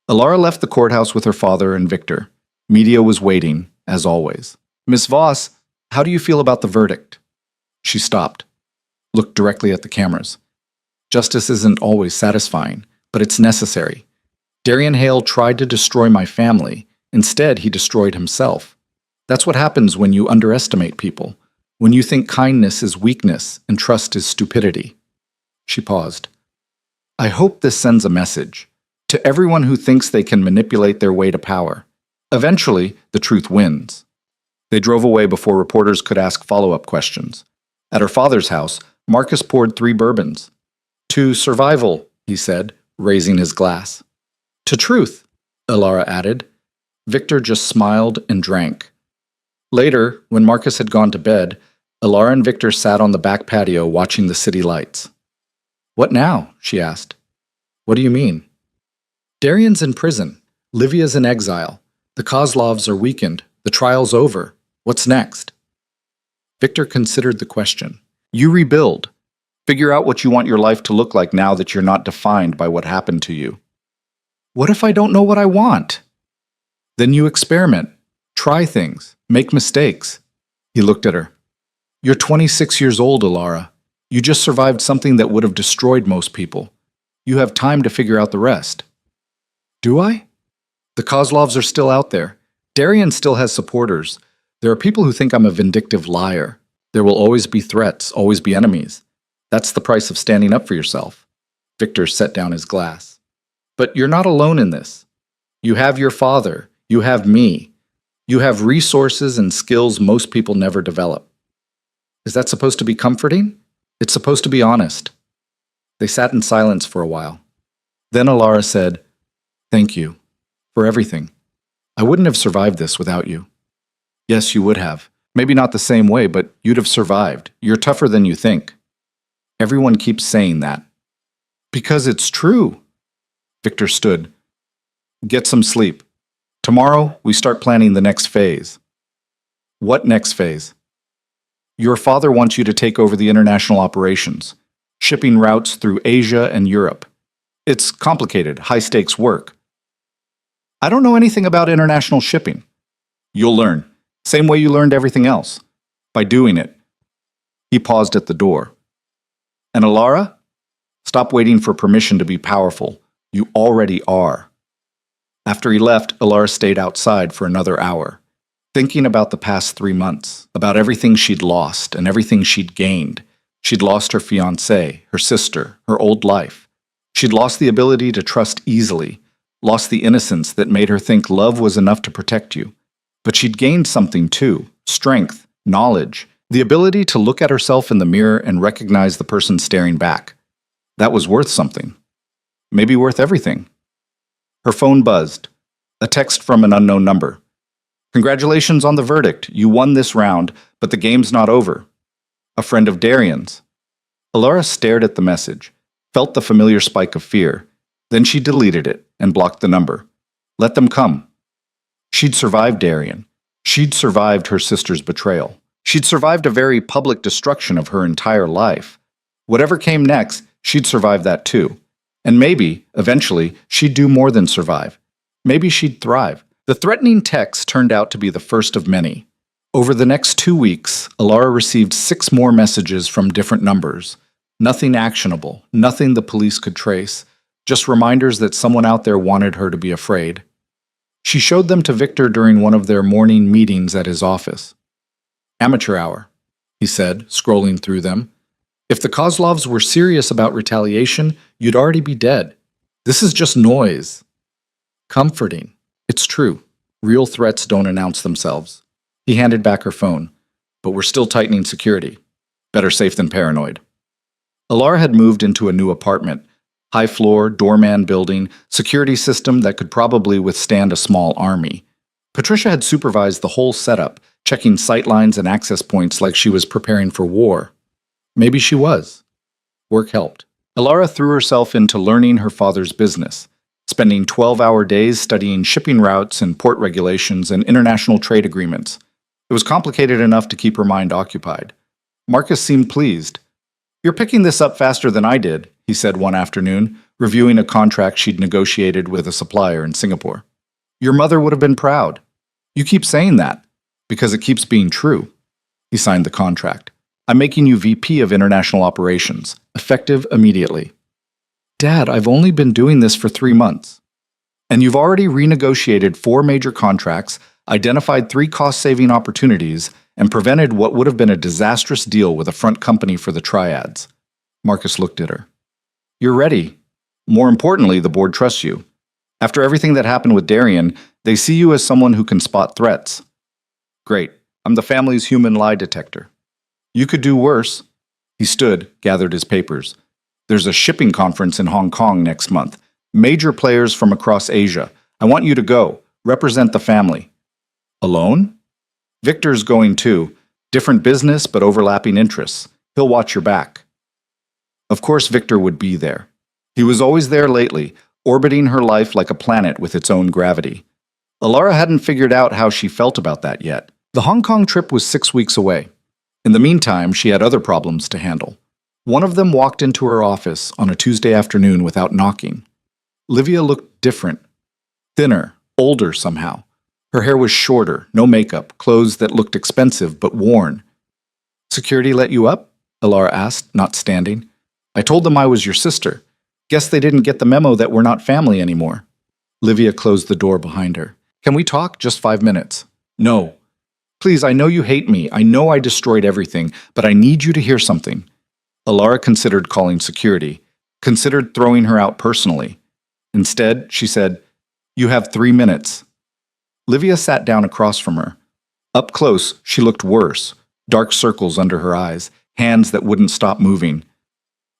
Alara left the courthouse with her father and Victor. Media was waiting, as always. "Miss Voss, how do you feel about the verdict?" She stopped, looked directly at the cameras. "Justice isn't always satisfying, but it's necessary. Darian Hale tried to destroy my family. Instead, he destroyed himself. That's what happens when you underestimate people, when you think kindness is weakness and trust is stupidity." She paused. "I hope this sends a message to everyone who thinks they can manipulate their way to power. Eventually, the truth wins." They drove away before reporters could ask follow-up questions. At her father's house, Marcus poured 3 bourbons. "To survival," he said, raising his glass. "To truth," Alara added. Victor just smiled and drank. Later, when Marcus had gone to bed, Alara and Victor sat on the back patio watching the city lights. "What now?" she asked. "What do you mean?" "Darian's in prison. Livia's in exile. The Kozlovs are weakened. The trial's over. What's next?" Victor considered the question. "You rebuild. Figure out what you want your life to look like now that you're not defined by what happened to you." "What if I don't know what I want?" "Then you experiment. Try things. Make mistakes." He looked at her. "You're 26 years old, Alara. You just survived something that would have destroyed most people. You have time to figure out the rest." "Do I?" "The Kozlovs are still out there. Darian still has supporters. There are people who think I'm a vindictive liar. There will always be threats, always be enemies. That's the price of standing up for yourself." Victor set down his glass. "But you're not alone in this. You have your father. You have me. You have resources and skills most people never develop." "Is that supposed to be comforting?" "It's supposed to be honest." They sat in silence for a while. Then Alara said, "Thank you. For everything. I wouldn't have survived this without you." "Yes, you would have. Maybe not the same way, but you'd have survived. You're tougher than you think." "Everyone keeps saying that." "Because it's true." Victor stood. "Get some sleep. Tomorrow, we start planning the next phase." "What next phase?" "Your father wants you to take over the international operations, shipping routes through Asia and Europe. It's complicated, high-stakes work." "I don't know anything about international shipping." "You'll learn. Same way you learned everything else. By doing it." He paused at the door. "And Alara? Stop waiting for permission to be powerful. You already are." After he left, Alara stayed outside for another hour, thinking about the past 3 months, about everything she'd lost and everything she'd gained. She'd lost her fiancé, her sister, her old life. She'd lost the ability to trust easily, lost the innocence that made her think love was enough to protect you. But she'd gained something too: strength, knowledge, the ability to look at herself in the mirror and recognize the person staring back. That was worth something. Maybe worth everything. Her phone buzzed. A text from an unknown number. "Congratulations on the verdict. You won this round, but the game's not over." A friend of Darian's. Alara stared at the message, felt the familiar spike of fear. Then she deleted it and blocked the number. Let them come. She'd survived Darian. She'd survived her sister's betrayal. She'd survived a very public destruction of her entire life. Whatever came next, she'd survive that too. And maybe, eventually, she'd do more than survive. Maybe she'd thrive. The threatening text turned out to be the first of many. Over the next 2 weeks, Alara received 6 more messages from different numbers. Nothing actionable, nothing the police could trace, just reminders that someone out there wanted her to be afraid. She showed them to Victor during one of their morning meetings at his office. "Amateur hour," he said, scrolling through them. "If the Kozlovs were serious about retaliation, you'd already be dead. This is just noise." Comforting. It's true. Real threats don't announce themselves. He handed back her phone. But we're still tightening security. Better safe than paranoid. Alara had moved into a new apartment. High floor, doorman building, security system that could probably withstand a small army. Patricia had supervised the whole setup, checking sightlines and access points like she was preparing for war. Maybe she was. Work helped. Alara threw herself into learning her father's business, spending 12-hour days studying shipping routes and port regulations and international trade agreements. It was complicated enough to keep her mind occupied. Marcus seemed pleased. "You're picking this up faster than I did," he said one afternoon, reviewing a contract she'd negotiated with a supplier in Singapore. "Your mother would have been proud." "You keep saying that." "Because it keeps being true." He signed the contract. "I'm making you VP of International Operations, effective immediately." "Dad, I've only been doing this for 3 months." "And you've already renegotiated 4 major contracts, identified 3 cost-saving opportunities, and prevented what would have been a disastrous deal with a front company for the triads." Marcus looked at her. "You're ready. More importantly, the board trusts you. After everything that happened with Darian, they see you as someone who can spot threats." "Great. I'm the family's human lie detector." "You could do worse." He stood, gathered his papers. "There's a shipping conference in Hong Kong next month. Major players from across Asia. I want you to go. Represent the family." "Alone?" "Victor's going too. Different business, but overlapping interests. He'll watch your back." Of course Victor would be there. He was always there lately, orbiting her life like a planet with its own gravity. Alara hadn't figured out how she felt about that yet. The Hong Kong trip was 6 weeks away. In the meantime, she had other problems to handle. One of them walked into her office on a Tuesday afternoon without knocking. Livia looked different. Thinner, older somehow. Her hair was shorter, no makeup, clothes that looked expensive but worn. "Security let you up?" Alara asked, not standing. "I told them I was your sister. Guess they didn't get the memo that we're not family anymore." Livia closed the door behind her. "Can we talk? Just 5 minutes." "No." "Please, I know you hate me. I know I destroyed everything, but I need you to hear something." Alara considered calling security, considered throwing her out personally. Instead, she said, "You have 3 minutes." Livia sat down across from her. Up close, she looked worse, dark circles under her eyes, hands that wouldn't stop moving.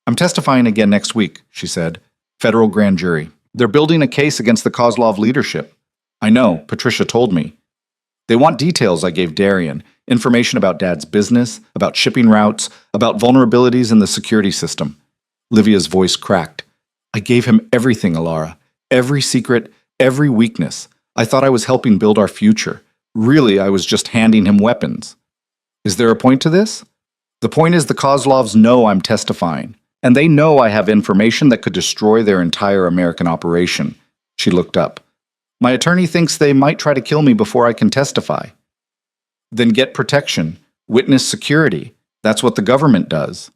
"I'm testifying again next week," she said. "Federal grand jury. They're building a case against the Kozlov leadership." "I know, Patricia told me." "They want details I gave Darian, information about Dad's business, about shipping routes, about vulnerabilities in the security system." Livia's voice cracked. "I gave him everything, Alara. Every secret, every weakness. I thought I was helping build our future. Really, I was just handing him weapons." "Is there a point to this?" "The point is the Kozlovs know I'm testifying, and they know I have information that could destroy their entire American operation." She looked up. "My attorney thinks they might try to kill me before I can testify." "Then get protection. Witness security. That's what the government does."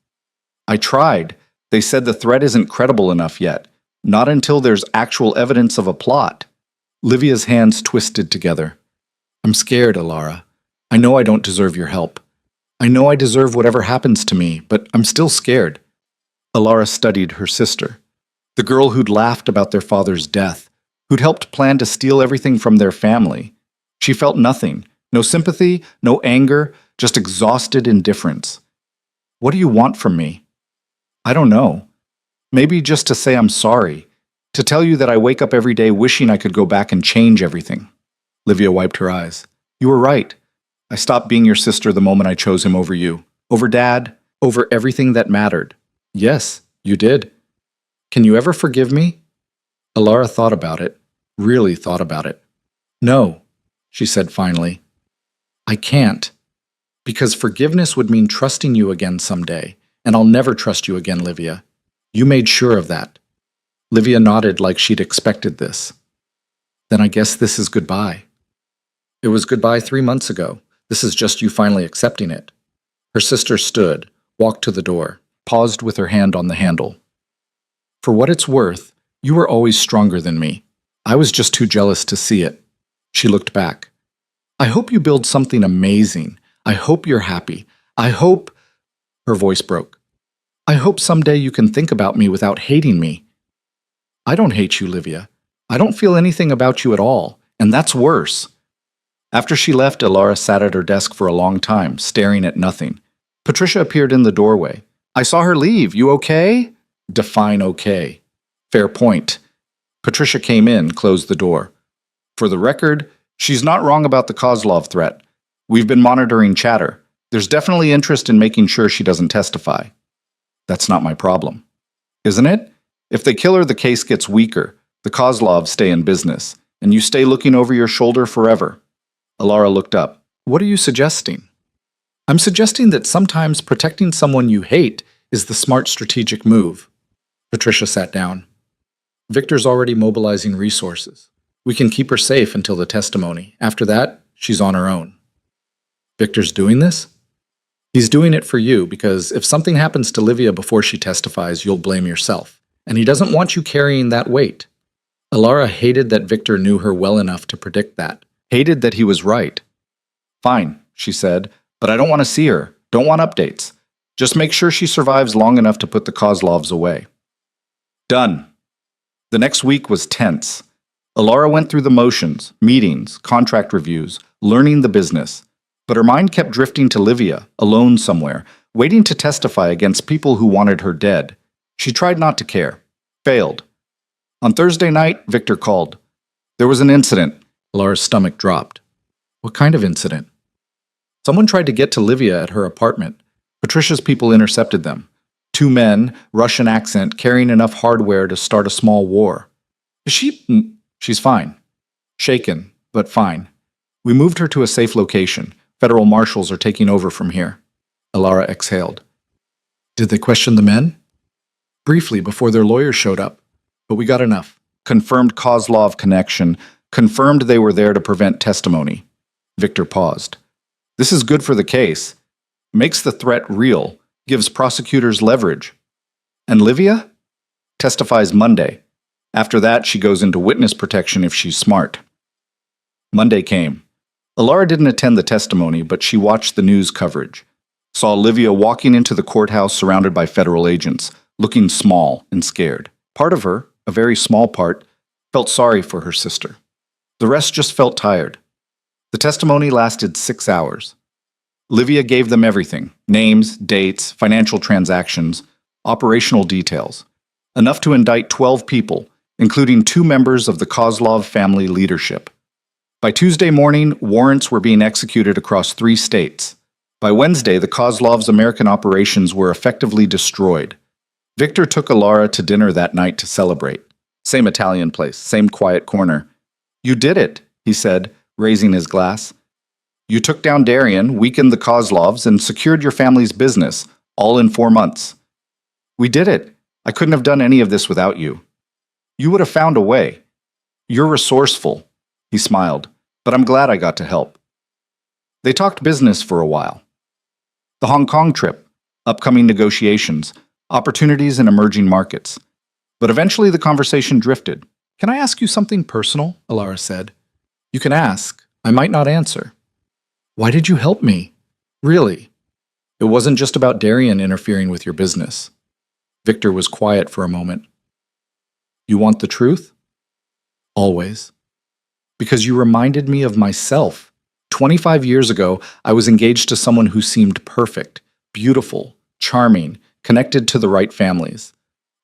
"I tried. They said the threat isn't credible enough yet. Not until there's actual evidence of a plot." Livia's hands twisted together. "I'm scared, Alara. I know I don't deserve your help. I know I deserve whatever happens to me, but I'm still scared." Alara studied her sister, the girl who'd laughed about their father's death, who'd helped plan to steal everything from their family. She felt nothing, no sympathy, no anger, just exhausted indifference. "What do you want from me?" "I don't know. Maybe just to say I'm sorry. To tell you that I wake up every day wishing I could go back and change everything." Livia wiped her eyes. "You were right. I stopped being your sister the moment I chose him over you. Over Dad. Over everything that mattered." "Yes, you did. Can you ever forgive me?" Alara thought about it, really thought about it. "No," she said finally. "I can't. Because forgiveness would mean trusting you again someday, and I'll never trust you again, Livia. You made sure of that." Livia nodded like she'd expected this. "Then I guess this is goodbye." "It was goodbye 3 months ago. This is just you finally accepting it." Her sister stood, walked to the door, paused with her hand on the handle. "For what it's worth, you were always stronger than me. I was just too jealous to see it." She looked back. "I hope you build something amazing. I hope you're happy. I hope—" Her voice broke. "I hope someday you can think about me without hating me." "I don't hate you, Livia. I don't feel anything about you at all, and that's worse. After she left, Elara sat at her desk for a long time, staring at nothing. Patricia appeared in the doorway. I saw her leave. You okay? Define okay. Fair point. Patricia came in, closed the door. For the record, she's not wrong about the Kozlov threat. We've been monitoring chatter. There's definitely interest in making sure she doesn't testify. That's not my problem. Isn't it? If they kill her, the case gets weaker. The Kozlovs stay in business, and you stay looking over your shoulder forever. Elara looked up. What are you suggesting? I'm suggesting that sometimes protecting someone you hate is the smart strategic move. Patricia sat down. Victor's already mobilizing resources. We can keep her safe until the testimony. After that, she's on her own. Victor's doing this? He's doing it for you because if something happens to Livia before she testifies, you'll blame yourself. And he doesn't want you carrying that weight. Elara hated that Victor knew her well enough to predict that. Hated that he was right. Fine, she said, but I don't want to see her. Don't want updates. Just make sure she survives long enough to put the Kozlovs away. Done. The next week was tense. Elara went through the motions, meetings, contract reviews, learning the business. But her mind kept drifting to Livia, alone somewhere, waiting to testify against people who wanted her dead. She tried not to care. Failed. On Thursday night, Victor called. There was an incident. Elara's stomach dropped. What kind of incident? Someone tried to get to Livia at her apartment. Patricia's people intercepted them. 2 men, Russian accent, carrying enough hardware to start a small war. Is she? She's fine. Shaken, but fine. We moved her to a safe location. Federal marshals are taking over from here. Elara exhaled. Did they question the men? Briefly, before their lawyers showed up. But we got enough. Confirmed Kozlov connection. Confirmed they were there to prevent testimony. Victor paused. This is good for the case. Makes the threat real. Gives prosecutors leverage. And Livia? Testifies Monday. After that, she goes into witness protection if she's smart. Monday came. Elara didn't attend the testimony, but she watched the news coverage. Saw Livia walking into the courthouse surrounded by federal agents, looking small and scared. Part of her, a very small part, felt sorry for her sister. The rest just felt tired. The testimony lasted 6 hours. Livia gave them everything: names, dates, financial transactions, operational details. Enough to indict 12 people, including 2 members of the Kozlov family leadership. By Tuesday morning, warrants were being executed across 3 states. By Wednesday, the Kozlov's American operations were effectively destroyed. Victor took Elara to dinner that night to celebrate. Same Italian place, same quiet corner. You did it, he said, raising his glass. You took down Darian, weakened the Kozlovs, and secured your family's business, all in 4 months. We did it. I couldn't have done any of this without you. You would have found a way. You're resourceful. He smiled, but I'm glad I got to help. They talked business for a while. The Hong Kong trip, upcoming negotiations, opportunities in emerging markets. But eventually the conversation drifted. Can I ask you something personal? Elara said. You can ask. I might not answer. Why did you help me? Really? It wasn't just about Darian interfering with your business. Victor was quiet for a moment. You want the truth? Always. Because you reminded me of myself. 25 years ago, I was engaged to someone who seemed perfect, beautiful, charming, connected to the right families.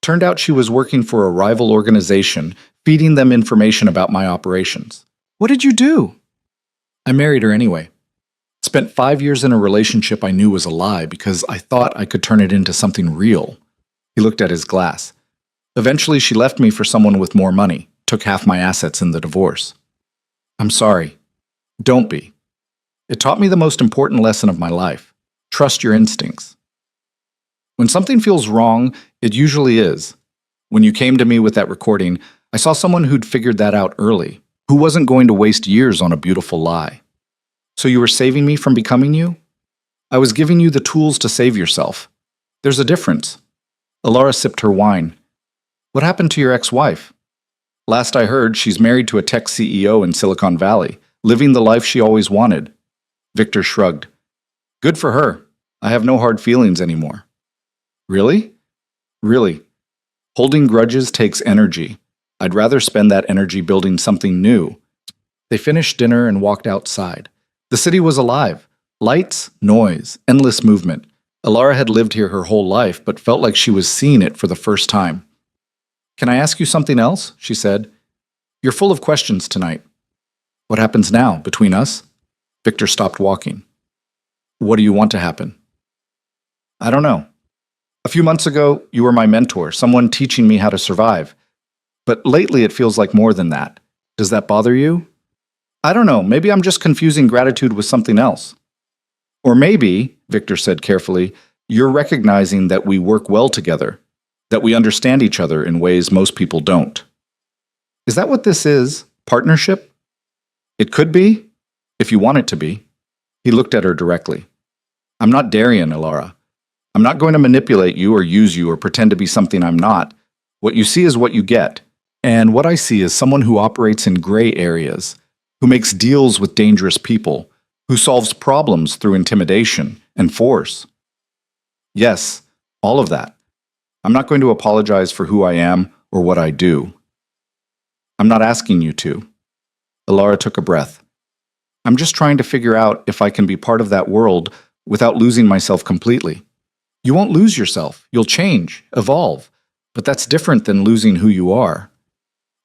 Turned out she was working for a rival organization, feeding them information about my operations. What did you do? I married her anyway. Spent 5 years in a relationship I knew was a lie because I thought I could turn it into something real. He looked at his glass. Eventually, she left me for someone with more money, took half my assets in the divorce. I'm sorry. Don't be. It taught me the most important lesson of my life. Trust your instincts. When something feels wrong, it usually is. When you came to me with that recording, I saw someone who'd figured that out early, who wasn't going to waste years on a beautiful lie. So you were saving me from becoming you? I was giving you the tools to save yourself. There's a difference. Elara sipped her wine. What happened to your ex-wife? Last I heard, she's married to a tech CEO in Silicon Valley, living the life she always wanted. Victor shrugged. Good for her. I have no hard feelings anymore. Really? Really. Holding grudges takes energy. I'd rather spend that energy building something new. They finished dinner and walked outside. The city was alive. Lights, noise, endless movement. Alara had lived here her whole life, but felt like she was seeing it for the first time. "Can I ask you something else?" she said. "You're full of questions tonight." "What happens now, between us?" Victor stopped walking. "What do you want to happen?" "I don't know. A few months ago, you were my mentor, someone teaching me how to survive. But lately it feels like more than that. Does that bother you?" "I don't know. Maybe I'm just confusing gratitude with something else." "Or maybe," Victor said carefully, "you're recognizing that we work well together, that we understand each other in ways most people don't." "Is that what this is? Partnership?" "It could be, if you want it to be." He looked at her directly. "I'm not Darian, Alara. I'm not going to manipulate you or use you or pretend to be something I'm not. What you see is what you get. And what I see is someone who operates in gray areas, who makes deals with dangerous people, who solves problems through intimidation and force. Yes, all of that. I'm not going to apologize for who I am or what I do. I'm not asking you to." Alara took a breath. "I'm just trying to figure out if I can be part of that world without losing myself completely." "You won't lose yourself. You'll change, evolve. But that's different than losing who you are."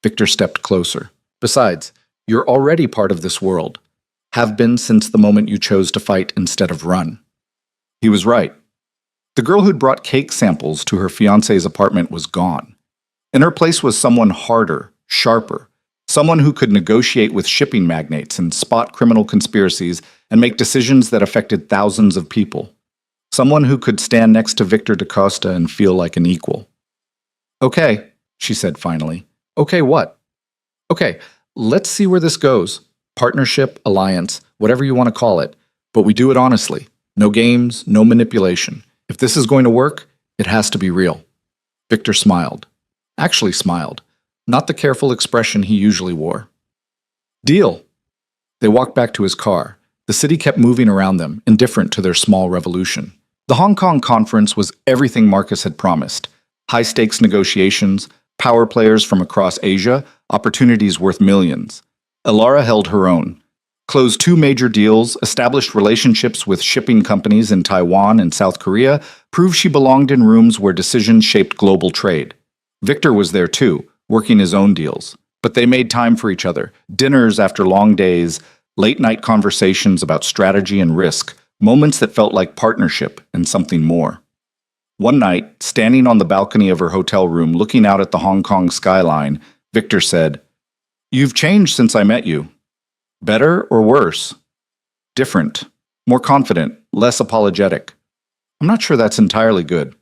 Victor stepped closer. "Besides, you're already part of this world. Have been since the moment you chose to fight instead of run." He was right. The girl who'd brought cake samples to her fiancé's apartment was gone. In her place was someone harder, sharper, someone who could negotiate with shipping magnates and spot criminal conspiracies and make decisions that affected thousands of people. Someone who could stand next to Victor DaCosta and feel like an equal. "Okay," she said finally. "Okay, what?" "Okay, let's see where this goes. Partnership, alliance, whatever you want to call it. But we do it honestly. No games, no manipulation. If this is going to work, it has to be real." Victor smiled. Actually smiled. Not the careful expression he usually wore. "Deal." They walked back to his car. The city kept moving around them, indifferent to their small revolution. The Hong Kong conference was everything Marcus had promised. High-stakes negotiations, power players from across Asia, opportunities worth millions. Alara held her own. Closed 2 major deals, established relationships with shipping companies in Taiwan and South Korea, proved she belonged in rooms where decisions shaped global trade. Victor was there too, working his own deals. But they made time for each other, dinners after long days, late-night conversations about strategy and risk, moments that felt like partnership and something more. One night, standing on the balcony of her hotel room looking out at the Hong Kong skyline, Victor said, "You've changed since I met you. Better or worse?" "Different. More confident, less apologetic." "I'm not sure that's entirely good."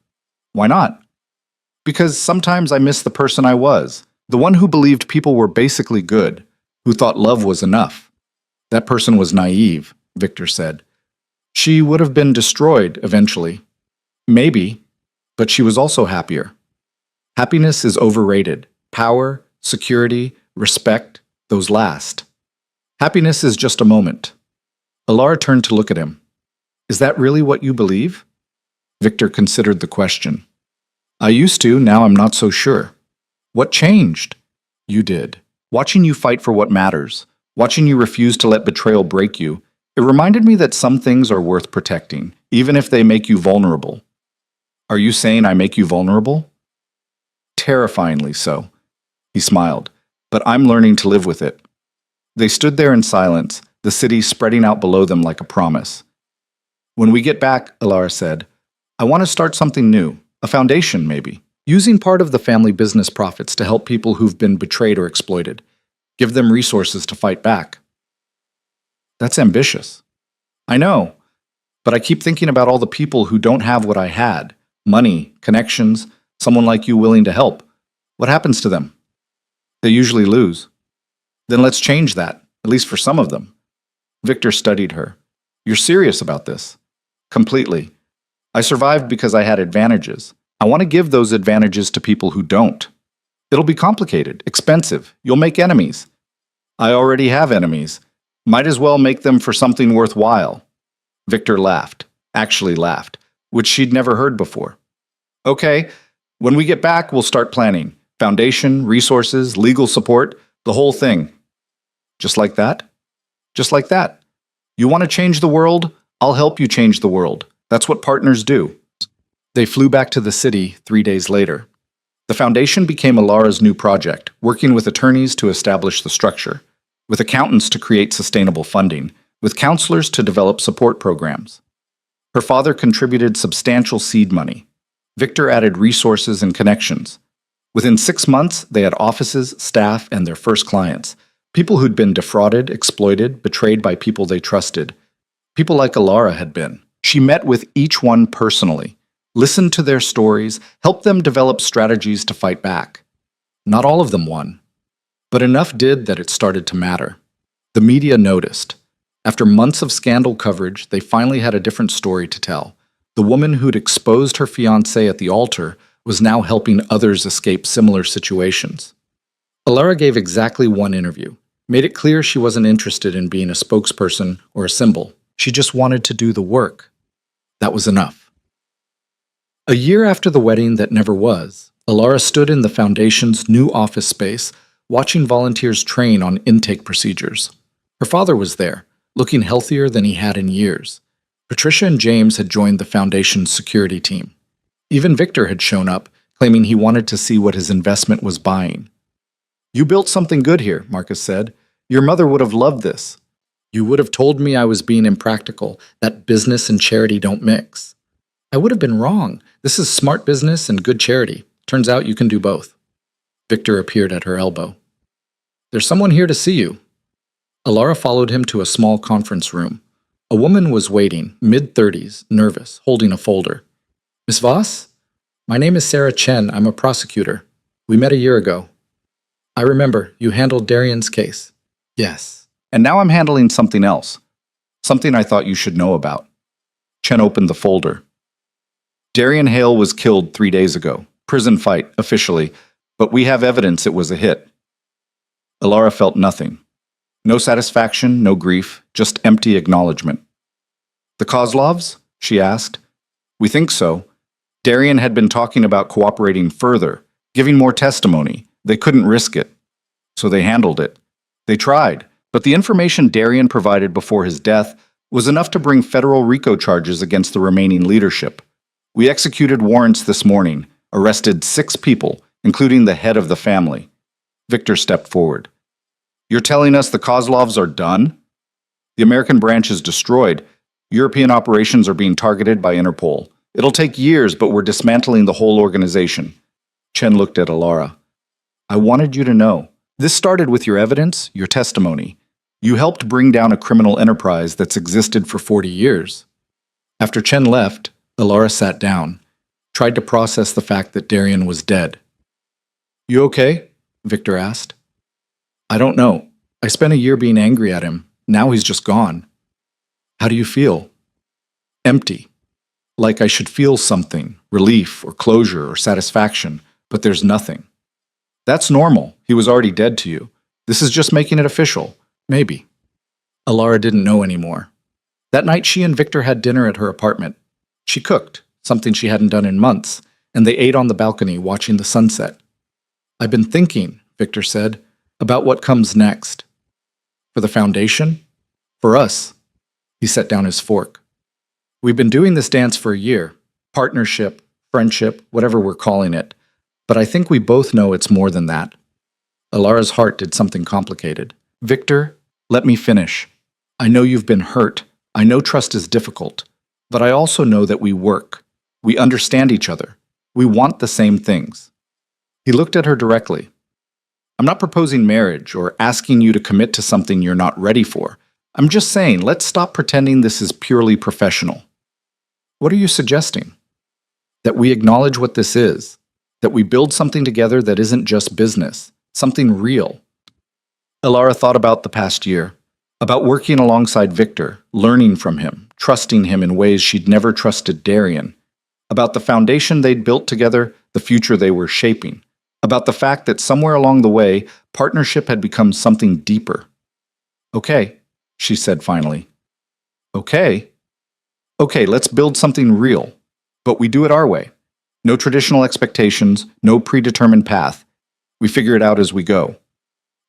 "Why not?" "Because sometimes I miss the person I was, the one who believed people were basically good, who thought love was enough." "That person was naive," Victor said. "She would have been destroyed eventually." "Maybe, but she was also happier." Happiness is overrated. Power, security, respect, those last. Happiness is just a moment. Alara turned to look at him. "Is that really what you believe?" Victor considered the question. "I used to, now I'm not so sure." "What changed?" "You did. Watching you fight for what matters, watching you refuse to let betrayal break you, it reminded me that some things are worth protecting, even if they make you vulnerable." "Are you saying I make you vulnerable?" "Terrifyingly so." He smiled. "But I'm learning to live with it." They stood there in silence, the city spreading out below them like a promise. "When we get back," Alara said, "I want to start something new, a foundation maybe, using part of the family business profits to help people who've been betrayed or exploited, give them resources to fight back." "That's ambitious." "I know, but I keep thinking about all the people who don't have what I had, money, connections, someone like you willing to help. What happens to them?" "They usually lose." "Then let's change that, at least for some of them." Victor studied her. "You're serious about this?" "Completely. I survived because I had advantages. I want to give those advantages to people who don't. It'll be complicated, expensive. You'll make enemies." "I already have enemies. Might as well make them for something worthwhile." Victor laughed, actually laughed, which she'd never heard before. "Okay, when we get back, we'll start planning. Foundation, resources, legal support, the whole thing." Just like that? Just like that. You want to change the world? I'll help you change the world. That's what partners do. They flew back to the city 3 days later. The foundation became Alara's new project, working with attorneys to establish the structure, with accountants to create sustainable funding, with counselors to develop support programs. Her father contributed substantial seed money. Victor added resources and connections. Within 6 months, they had offices, staff, and their first clients. People who'd been defrauded, exploited, betrayed by people they trusted. People like Alara had been. She met with each one personally, listened to their stories, helped them develop strategies to fight back. Not all of them won, but enough did that it started to matter. The media noticed. After months of scandal coverage, they finally had a different story to tell. The woman who'd exposed her fiancé at the altar was now helping others escape similar situations. Alara gave exactly one interview, made it clear she wasn't interested in being a spokesperson or a symbol. She just wanted to do the work. That was enough. A year after the wedding that never was, Alara stood in the foundation's new office space, watching volunteers train on intake procedures. Her father was there, looking healthier than he had in years. Patricia and James had joined the foundation's security team. Even Victor had shown up, claiming he wanted to see what his investment was buying. "You built something good here," Marcus said. "Your mother would have loved this." "You would have told me I was being impractical, that business and charity don't mix." "I would have been wrong. This is smart business and good charity. Turns out you can do both." Victor appeared at her elbow. "There's someone here to see you." Alara followed him to a small conference room. A woman was waiting, mid-30s, nervous, holding a folder. "Miss Voss? My name is Sarah Chen. I'm a prosecutor. We met a year ago." "I remember. You handled Darian's case." "Yes." "And now I'm handling something else. Something I thought you should know about." Chen opened the folder. "Darian Hale was killed 3 days ago. Prison fight, officially. But we have evidence it was a hit." Alara felt nothing. No satisfaction, no grief, just empty acknowledgement. "The Kozlovs?" she asked. "We think so. Darian had been talking about cooperating further, giving more testimony. They couldn't risk it. So they handled it. They tried, but the information Darian provided before his death was enough to bring federal RICO charges against the remaining leadership. We executed warrants this morning, arrested 6 people, including the head of the family." Victor stepped forward. "You're telling us the Kozlovs are done? The American branch is destroyed. European operations are being targeted by Interpol. It'll take years, but we're dismantling the whole organization." Chen looked at Alara. "I wanted you to know. This started with your evidence, your testimony. You helped bring down a criminal enterprise that's existed for 40 years. After Chen left, Alara sat down, tried to process the fact that Darian was dead. "You okay?" Victor asked. "I don't know. I spent a year being angry at him. Now he's just gone." "How do you feel?" "Empty. Like I should feel something, relief or closure or satisfaction, but there's nothing." "That's normal. He was already dead to you. This is just making it official. Maybe." Alara didn't know anymore. That night she and Victor had dinner at her apartment. She cooked, something she hadn't done in months, and they ate on the balcony watching the sunset. "I've been thinking," Victor said, "about what comes next. For the foundation? For us." He set down his fork. "We've been doing this dance for a year. Partnership, friendship, whatever we're calling it. But I think we both know it's more than that." Alara's heart did something complicated. "Victor, let me finish. I know you've been hurt. I know trust is difficult. But I also know that we work. We understand each other. We want the same things." He looked at her directly. "I'm not proposing marriage or asking you to commit to something you're not ready for. I'm just saying, let's stop pretending this is purely professional." "What are you suggesting?" "That we acknowledge what this is. That we build something together that isn't just business. Something real." Alara thought about the past year, about working alongside Victor, learning from him, trusting him in ways she'd never trusted Darian, about the foundation they'd built together, the future they were shaping, about the fact that somewhere along the way, partnership had become something deeper. "Okay," she said finally. "Okay? Okay, let's build something real. But we do it our way. No traditional expectations, no predetermined path. We figure it out as we go."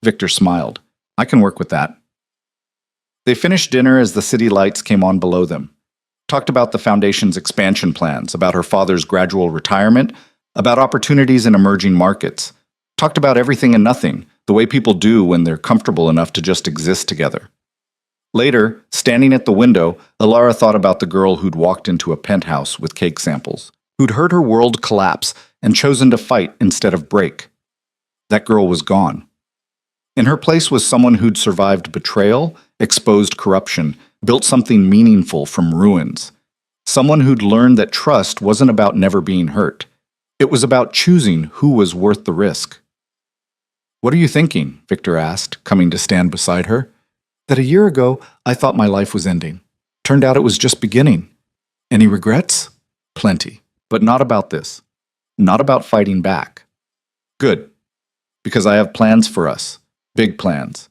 Victor smiled. I can work with that. They finished dinner as the city lights came on below them. Talked about the foundation's expansion plans, about her father's gradual retirement, about opportunities in emerging markets. Talked about everything and nothing, the way people do when they're comfortable enough to just exist together. Later, standing at the window, Alara thought about the girl who'd walked into a penthouse with cake samples, who'd heard her world collapse and chosen to fight instead of break. That girl was gone. In her place was someone who'd survived betrayal, exposed corruption, built something meaningful from ruins. Someone who'd learned that trust wasn't about never being hurt. It was about choosing who was worth the risk. "What are you thinking?" Victor asked, coming to stand beside her. "That a year ago, I thought my life was ending. Turned out it was just beginning. Any regrets? Plenty. But not about this. Not about fighting back. Good. Because I have plans for us. Big plans."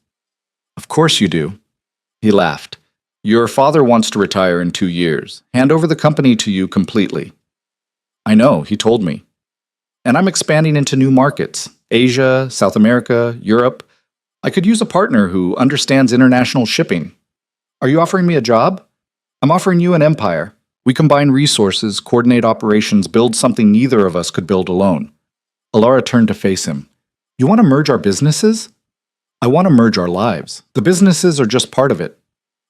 "Of course you do." He laughed. "Your father wants to retire in 2 years. Hand over the company to you completely." "I know, he told me. And I'm expanding into new markets. Asia, South America, Europe. I could use a partner who understands international shipping. Are you offering me a job? I'm offering you an empire. We combine resources, coordinate operations, build something neither of us could build alone." Alara turned to face him. "You want to merge our businesses?" "I want to merge our lives. The businesses are just part of it."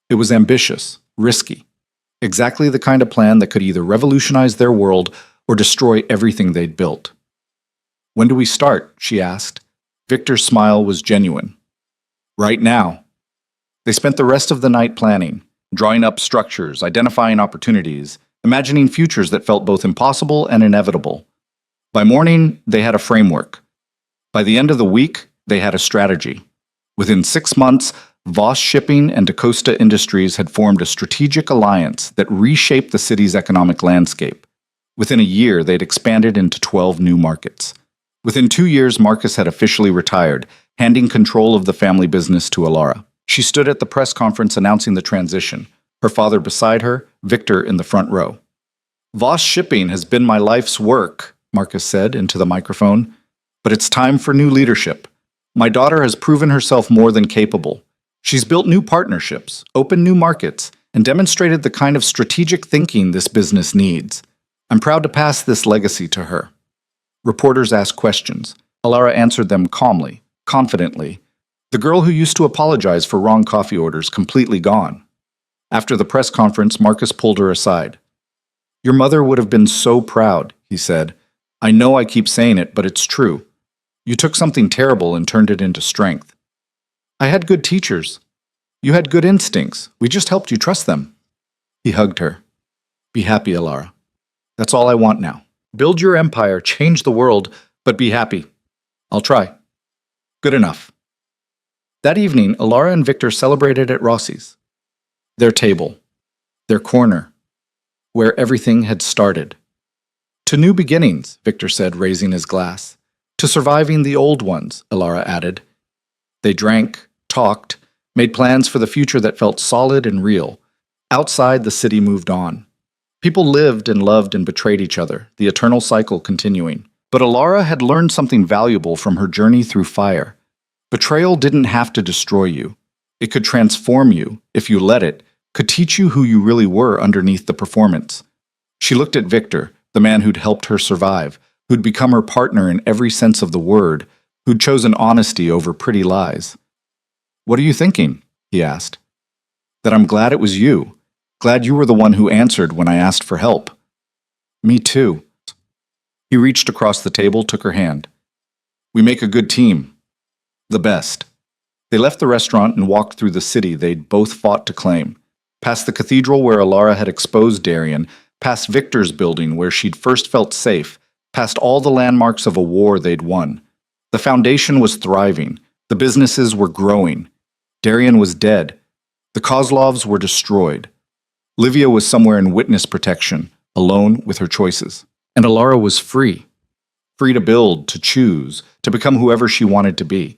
It was ambitious, risky. Exactly the kind of plan that could either revolutionize their world or destroy everything they'd built. "When do we start?" she asked. Victor's smile was genuine. "Right now." They spent the rest of the night planning, drawing up structures, identifying opportunities, imagining futures that felt both impossible and inevitable. By morning, they had a framework. By the end of the week, they had a strategy. Within 6 months, Voss Shipping and DaCosta Industries had formed a strategic alliance that reshaped the city's economic landscape. Within a year, they'd expanded into 12 new markets. Within 2 years, Marcus had officially retired, handing control of the family business to Alara. She stood at the press conference announcing the transition, her father beside her, Victor in the front row. "Voss Shipping has been my life's work," Marcus said into the microphone, "but it's time for new leadership. My daughter has proven herself more than capable. She's built new partnerships, opened new markets, and demonstrated the kind of strategic thinking this business needs. I'm proud to pass this legacy to her." Reporters asked questions. Alara answered them calmly, confidently. The girl who used to apologize for wrong coffee orders completely gone. After the press conference, Marcus pulled her aside. "Your mother would have been so proud," he said. "I know I keep saying it, but it's true. You took something terrible and turned it into strength. I had good teachers. You had good instincts. We just helped you trust them." He hugged her. "Be happy, Alara. That's all I want now. Build your empire, change the world, but be happy. I'll try. Good enough." That evening, Alara and Victor celebrated at Rossi's. Their table. Their corner. Where everything had started. "To new beginnings," Victor said, raising his glass. "To surviving the old ones," Alara added. They drank, talked, made plans for the future that felt solid and real. Outside, the city moved on. People lived and loved and betrayed each other, the eternal cycle continuing. But Alara had learned something valuable from her journey through fire. Betrayal didn't have to destroy you. It could transform you, if you let it, could teach you who you really were underneath the performance. She looked at Victor, the man who'd helped her survive, who'd become her partner in every sense of the word, who'd chosen honesty over pretty lies. "What are you thinking?" he asked. "That I'm glad it was you. Glad you were the one who answered when I asked for help." "Me too." He reached across the table, took her hand. "We make a good team. The best." They left the restaurant and walked through the city they'd both fought to claim. Past the cathedral where Alara had exposed Darian, past Victor's building where she'd first felt safe, past all the landmarks of a war they'd won. The foundation was thriving. The businesses were growing. Darian was dead. The Kozlovs were destroyed. Livia was somewhere in witness protection, alone with her choices. And Alara was free. Free to build, to choose, to become whoever she wanted to be.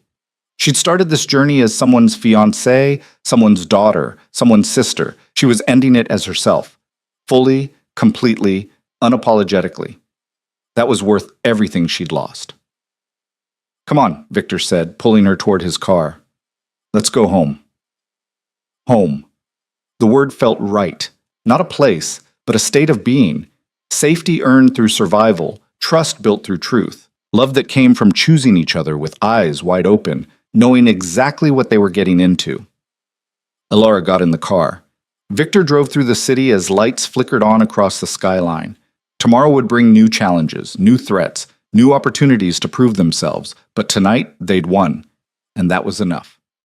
She'd started this journey as someone's fiancée, someone's daughter, someone's sister. She was ending it as herself. Fully, completely, unapologetically. That was worth everything she'd lost. "Come on," Victor said, pulling her toward his car. Let's go home. Home. The word felt right. Not a place, but a state of being. Safety earned through survival, trust built through truth, love that came from choosing each other with eyes wide open, knowing exactly what they were getting into. Alara got in the car. Victor drove through the city as lights flickered on across the skyline. Tomorrow would bring new challenges, new threats, new opportunities to prove themselves, but tonight they'd won, and that was enough.